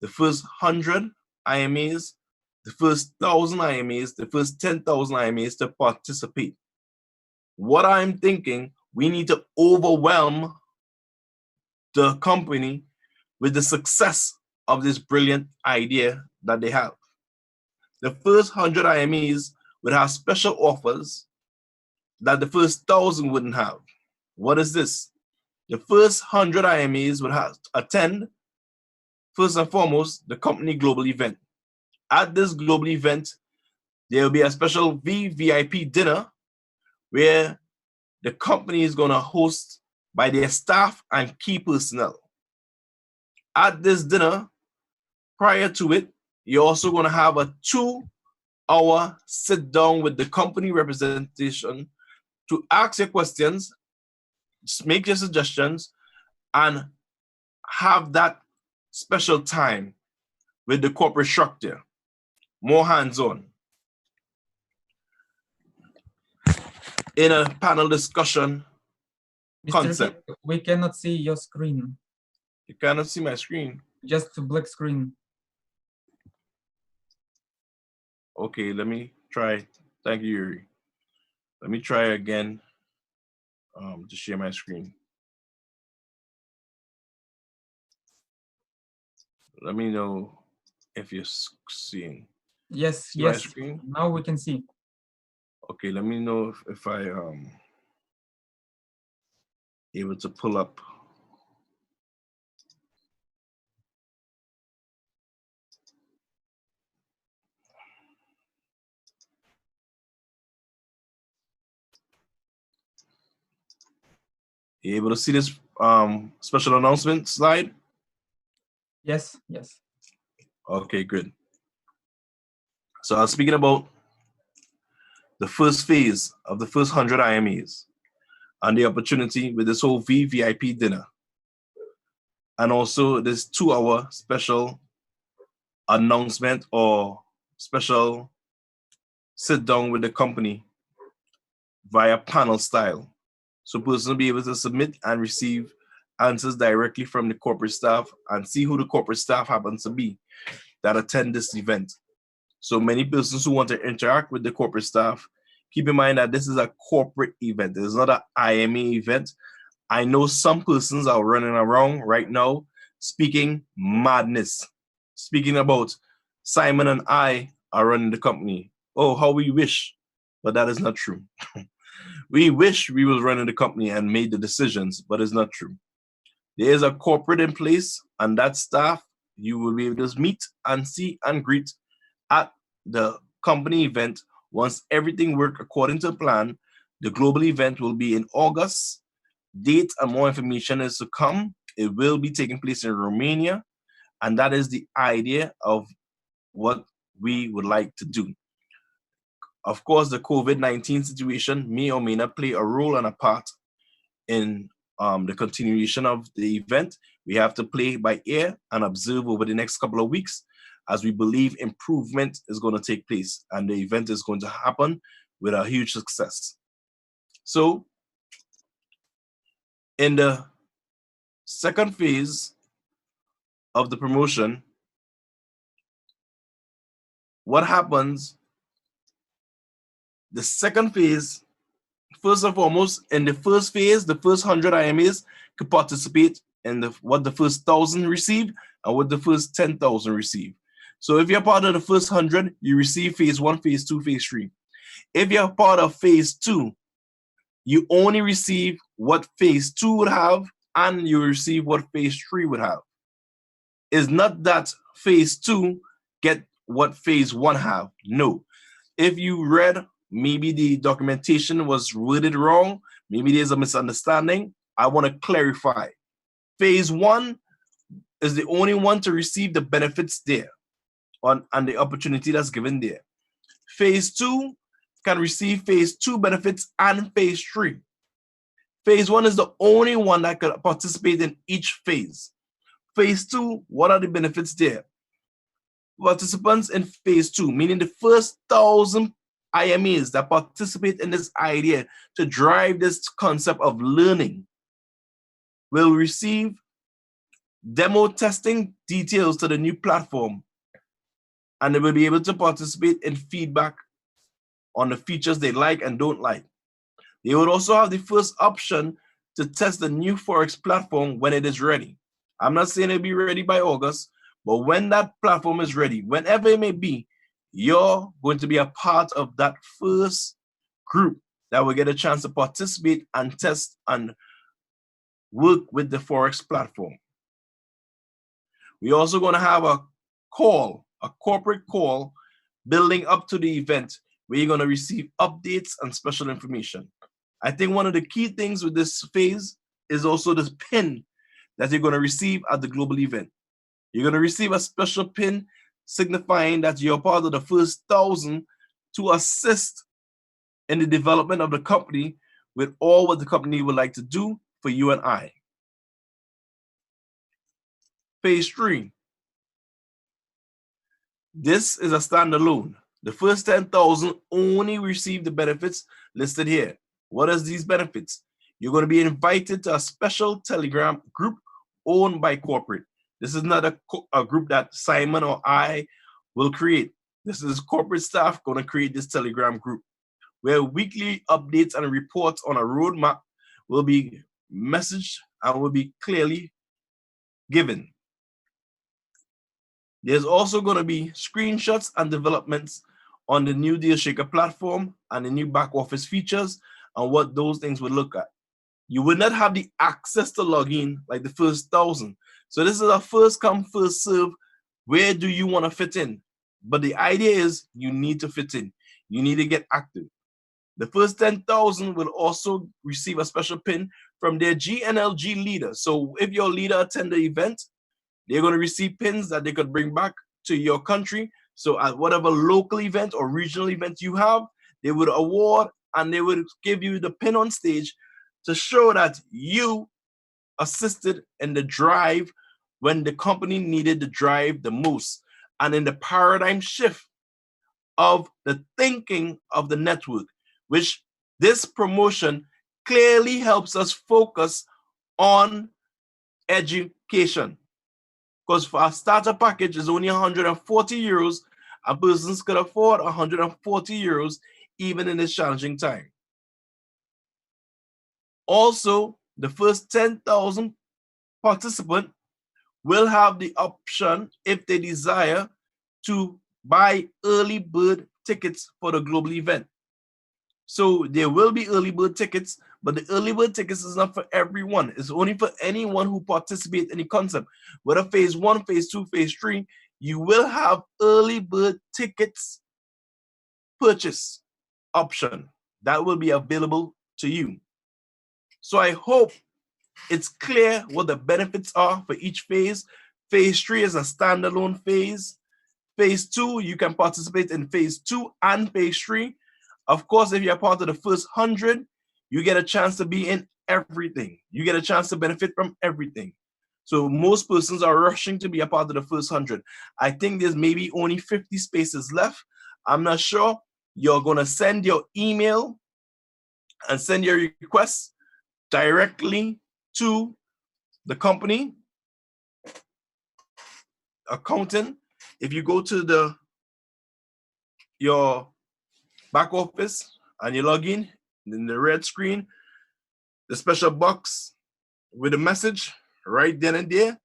The first 100 IMAs, the first 1,000 IMAs, the first 10,000 IMAs to participate. What I'm thinking, we need to overwhelm the company with the success of this brilliant idea that they have. The first 100 IMEs would have special offers that the first 1,000 wouldn't have. What is this? The first 100 IMEs would have to attend, first and foremost, the company global event. At this global event, there will be a special VVIP dinner where the company is going to host by their staff and key personnel. At this dinner, prior to it, you're also going to have a 2-hour sit down with the company representation to ask your questions, make your suggestions, and have that special time with the corporate structure, more hands-on. In a panel discussion concept.
Mr. We cannot see your screen.
You cannot see my screen?
Just a black screen.
Okay, let me try. Thank you, Yuri. Let me try again to share my screen. Let me know if you're seeing.
Yes,
See my
yes.
screen?
Now we can see.
Okay, let me know if I able to pull up. You able to see this special announcement slide?
Yes, yes.
Okay, good. So I was speaking about the first phase of the first 100 IMEs and the opportunity with this whole VVIP dinner. And also this 2-hour special announcement or special sit down with the company via panel style. So persons will be able to submit and receive answers directly from the corporate staff and see who the corporate staff happens to be that attend this event. So many persons who want to interact with the corporate staff, keep in mind that this is a corporate event. It's not an IME event. I know some persons are running around right now speaking madness, speaking about Simon and I are running the company. Oh, how we wish, but that is not true. We wish we was running the company and made the decisions, but it's not true. There is a corporate in place, and that staff you will be able to meet and see and greet at the company event. Once everything works according to plan, the global event will be in August. Date and more information is to come. It will be taking place in Romania, and that is the idea of what we would like to do. Of course, the COVID-19 situation may or may not play a role and a part in the continuation of the event. We have to play by ear and observe over the next couple of weeks as we believe improvement is going to take place and the event is going to happen with a huge success. So in the second phase of the promotion, what happens? The second phase, first and foremost, in the first phase, the first 100 IMAs could participate in what the first 1,000 receive and what the first 10,000 receive. So if you're part of the first 100, you receive phase 1, phase 2, phase 3. If you're part of phase 2, you only receive what phase 2 would have and you receive what phase 3 would have. It's not that phase 2 get what phase 1 have. No. If you read, maybe the documentation was worded wrong, maybe there's a misunderstanding, I want to clarify. Phase 1 is the only one to receive the benefits there and the opportunity that's given there. Phase 2 can receive phase 2 benefits and phase 3. Phase 1 is the only one that can participate in each phase. Phase 2, what are the benefits there? Participants in phase 2, meaning the first 1,000 IMAs that participate in this idea to drive this concept of learning, will receive demo testing details to the new platform, and they will be able to participate in feedback on the features they like and don't like. They will also have the first option to test the new Forex platform when it is ready. I'm not saying it'll be ready by August, but when that platform is ready, whenever it may be, you're going to be a part of that first group that will get a chance to participate and test and work with the Forex platform. We're also going to have a call, a corporate call, building up to the event where you're going to receive updates and special information. I think one of the key things with this phase is also this pin that you're going to receive at the global event. You're going to receive a special pin signifying that you're part of the first 1,000 to assist in the development of the company with all what the company would like to do for you and I. Phase 3. This is a standalone. The first 10,000 only receive the benefits listed here. What are these benefits? You're going to be invited to a special Telegram group owned by corporate. This is not a group that Simon or I will create. This is corporate staff going to create this Telegram group where weekly updates and reports on a roadmap will be messaged and will be clearly given. There's also going to be screenshots and developments on the new DealShaker platform and the new back office features and what those things would look at. You would not have the access to log in like the first 1,000. So this is a first come, first serve. Where do you want to fit in? But the idea is you need to fit in. You need to get active. The first 10,000 will also receive a special pin from their GNLG leader. So if your leader attend the event, they're going to receive pins that they could bring back to your country. So at whatever local event or regional event you have, they would award and they would give you the pin on stage to show that you assisted in the drive when the company needed the drive the most. And in the paradigm shift of the thinking of the network, which this promotion clearly helps us focus on education. Because for our starter package is only 140 euros, and persons could afford 140 euros even in this challenging time. Also, the first 10,000 participants will have the option, if they desire, to buy early bird tickets for the global event. So there will be early bird tickets, but the early bird tickets is not for everyone. It's only for anyone who participates in the concept. Whether phase 1, phase 2, phase 3, you will have early bird tickets purchase option that will be available to you. So I hope it's clear what the benefits are for each phase. Phase 3 is a standalone phase. Phase 2, you can participate in phase 2 and phase 3. Of course, if you're part of the first 100, you get a chance to be in everything. You get a chance to benefit from everything. So most persons are rushing to be a part of the first 100. I think there's maybe only 50 spaces left. I'm not sure. You're going to send your email and send your requests directly to the company accountant. If you go to your back office and you log in the red screen, the special box with a message right then and there,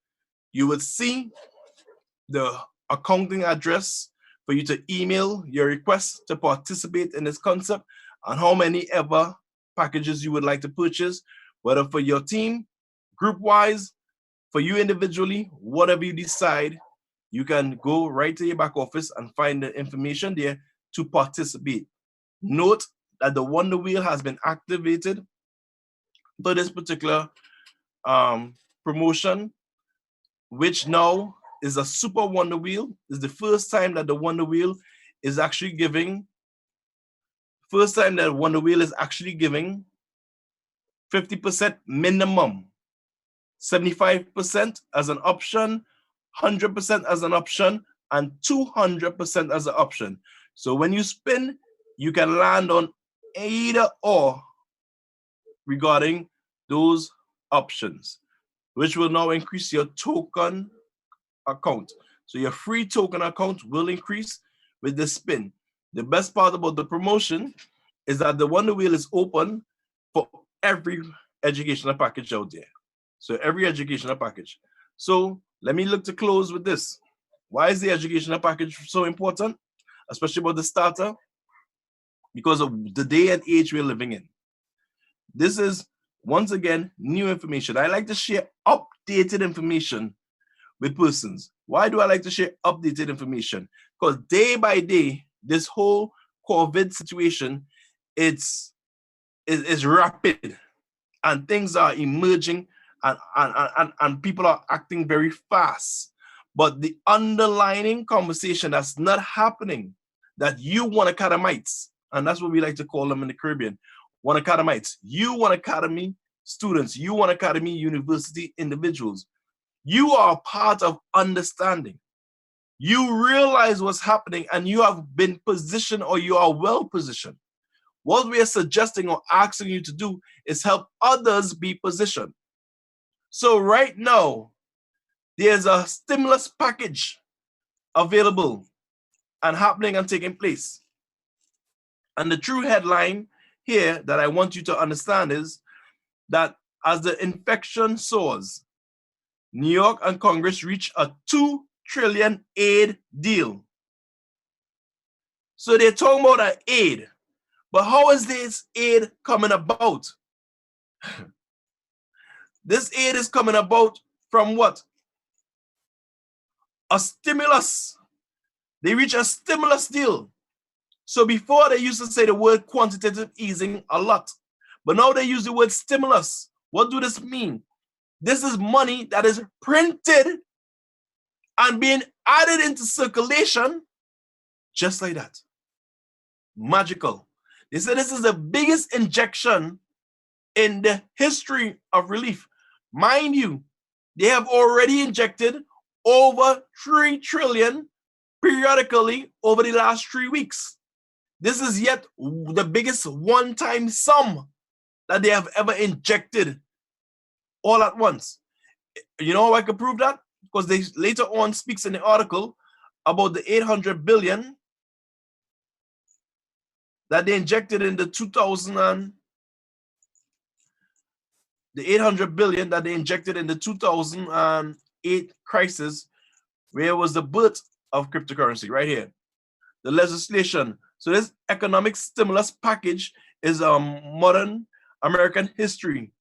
you would see the accounting address for you to email your request to participate in this concept and how many ever packages you would like to purchase, whether for your team, group-wise, for you individually, whatever you decide, you can go right to your back office and find the information there to participate. Note that the Wonder Wheel has been activated for this particular promotion, which now is a super Wonder Wheel. It's the first time that the Wonder Wheel is actually giving, 50% minimum, 75% as an option, 100% as an option, and 200% as an option. So when you spin, you can land on either or regarding those options, which will now increase your token account. So your free token account will increase with the spin. The best part about the promotion is that the Wonder Wheel is open for every educational package out there. So every educational package. So let me look to close with this. Why is the educational package so important, especially about the starter? Because of the day and age we're living in. This is, once again, new information. I like to share updated information with persons. Why do I like to share updated information? Because day by day, this whole COVID situation, it's rapid and things are emerging and people are acting very fast. But the underlying conversation that's not happening, that you Wanacadamites, and that's what we like to call them in the Caribbean, Wanacadamites, you Wanacademy students, you Wanacademy University individuals, you are part of understanding. You realize what's happening and you have been positioned, or you are well positioned. What we are suggesting or asking you to do is help others be positioned. So right now, there's a stimulus package available and happening and taking place. And the true headline here that I want you to understand is that as the infection soars, New York and Congress reach a $2 trillion aid deal. So they're talking about an aid. But how is this aid coming about? This aid is coming about from what? A stimulus. They reach a stimulus deal. So before they used to say the word quantitative easing a lot, but now they use the word stimulus. What do this mean? This is money that is printed and being added into circulation just like that. Magical. They said this is the biggest injection in the history of relief. Mind you, they have already injected over 3 trillion periodically over the last 3 weeks. This is yet the biggest one-time sum that they have ever injected all at once. You know how I can prove that? Because they later on speaks in the article about the 800 billion that they injected in the 800 billion that they injected in the 2008 crisis, where was the birth of cryptocurrency right here. The legislation. So this economic stimulus package is modern American history.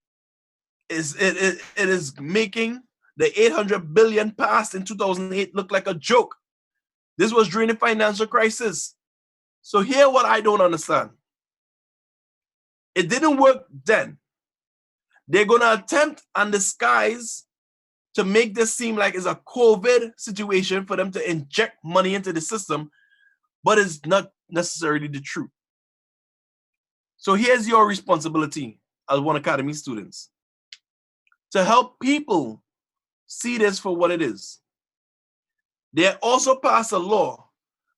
It is making the 800 billion passed in 2008 look like a joke. This was during the financial crisis. So here what I don't understand. It didn't work then. They're going to attempt and disguise to make this seem like it's a COVID situation for them to inject money into the system, but it's not necessarily the truth. So here's your responsibility as One Academy students, to help people see this for what it is. They also passed a law.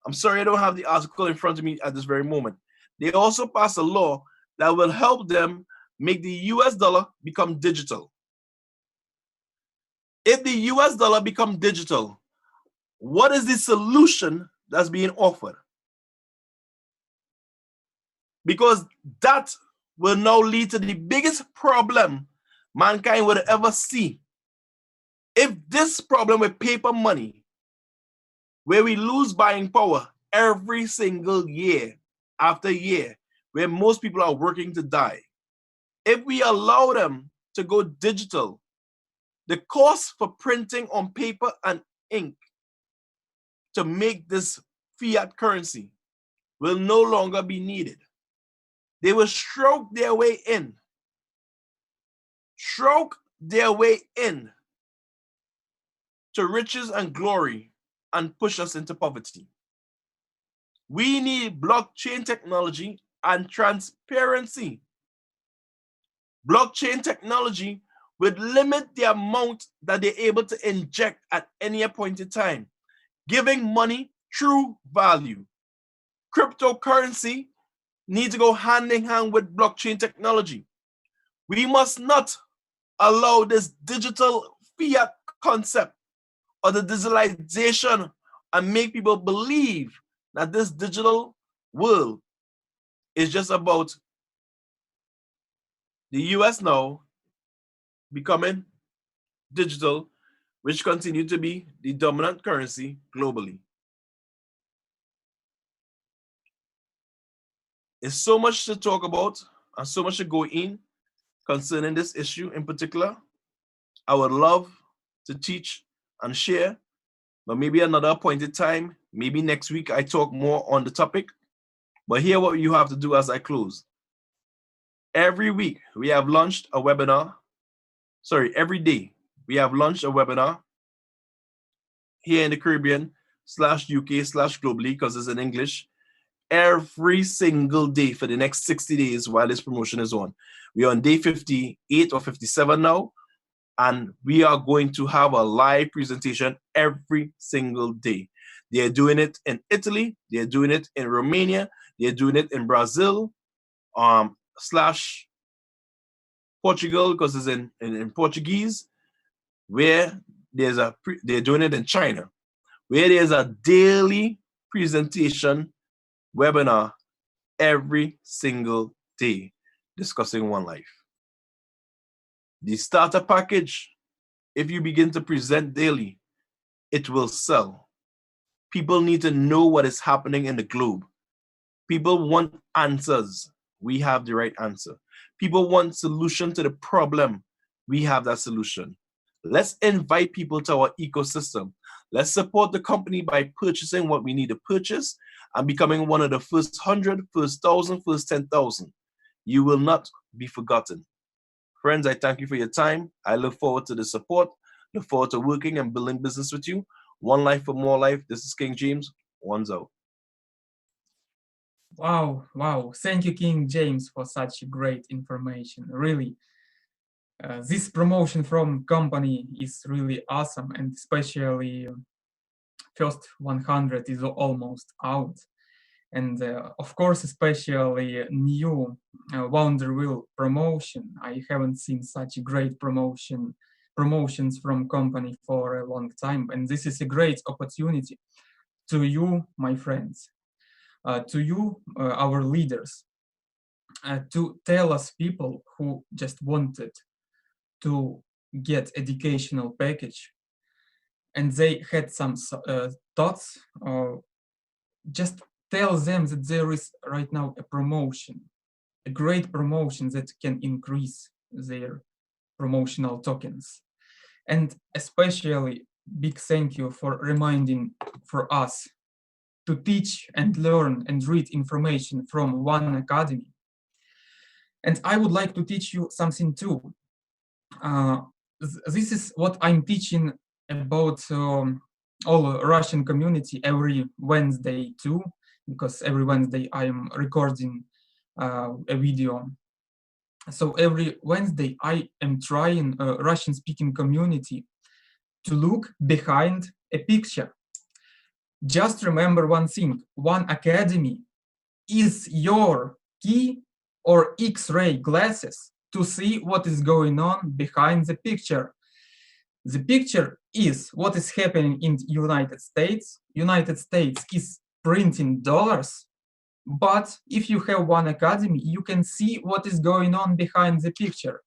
I'm sorry I don't have the article in front of me at this very moment. They also passed a law that will help them make the US dollar become digital. If the US dollar become digital, what is the solution that's being offered? Because that will now lead to the biggest problem mankind would ever see. If this problem with paper money, where we lose buying power every single year after year, where most people are working to die, if we allow them to go digital, the cost for printing on paper and ink to make this fiat currency will no longer be needed. They will stroke their way in to riches and glory and push us into poverty. We need blockchain technology and transparency. Blockchain technology would limit the amount that they're able to inject at any point in time, giving money true value. Cryptocurrency needs to go hand in hand with blockchain technology. We must not allow this digital fiat concept or the digitalization and make people believe that this digital world is just about the US now becoming digital, which continue to be the dominant currency globally. There's so much to talk about and so much to go in concerning this issue in particular. I would love to teach and share, but maybe another appointed time, maybe next week I talk more on the topic. But here what you have to do as I close. Every week we have launched a webinar. Sorry, every day we have launched a webinar here in the Caribbean /UK/globally, because it's in English, every single day for the next 60 days while this promotion is on. We're on day 58 or 57 now, and we are going to have a live presentation every single day. They're doing it in Italy, they're doing it in Romania, they're doing it in Brazil, / Portugal, because it's in Portuguese, where they're doing it in China, where there's a daily presentation webinar every single day discussing One Life. The starter package, if you begin to present daily, it will sell. People need to know what is happening in the globe. People want answers. We have the right answer. People want solution to the problem. We have that solution. Let's invite people to our ecosystem. Let's support the company by purchasing what we need to purchase and becoming one of the first 100, first 1,000, first 10,000. You will not be forgotten. Friends, I thank you for your time. I look forward to the support. Look forward to working and building business with you. One life for more life. This is King James. One's out.
Wow, wow. Thank you, King James, for such great information. Really, this promotion from company is really awesome, and especially first 100 is almost out. And of course, especially new Wonder Wheel promotion. I haven't seen such great promotions from company for a long time. And this is a great opportunity to you, my friends, to you, our leaders, to tell us people who just wanted to get educational package and they had some thoughts, just tell them that there is right now a promotion, a great promotion that can increase their promotional tokens. And especially big thank you for reminding for us to teach and learn and read information from One Academy. And I would like to teach you something too. This is what I'm teaching about all Russian community every Wednesday too, because every Wednesday I'm recording a video. So every Wednesday I am trying a Russian-speaking community to look behind a picture. Just remember one thing, One Academy is your key or X-ray glasses to see what is going on behind the picture. The picture is what is happening in the United States. United States is printing dollars, but if you have One Academy, you can see what is going on behind the picture.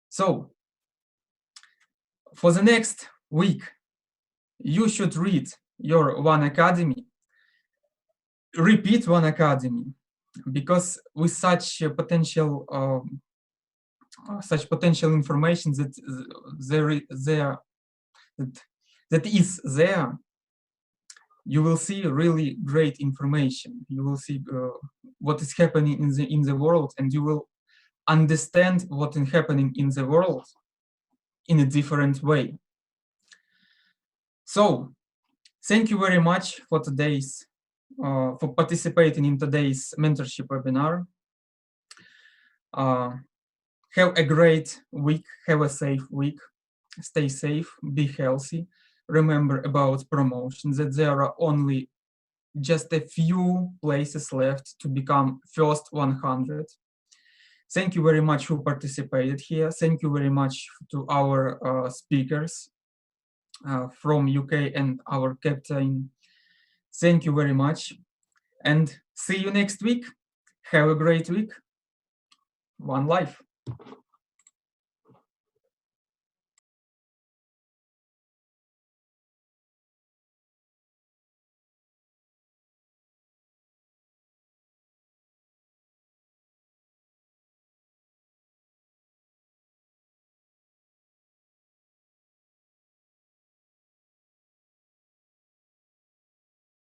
So for the next week, you should read your One Academy, repeat One Academy, because with such potential information that is there, you will see really great information. You will see what is happening in the world, and you will understand what is happening in the world in a different way. So, thank you very much for today's for participating in today's mentorship webinar. Have a great week. Have a safe week. Stay safe. Be healthy. Remember about promotions, that there are only just a few places left to become first 100. Thank you very much who participated here. Thank you very much to our speakers from UK and our captain. Thank you very much. And see you next week. Have a great week. One life.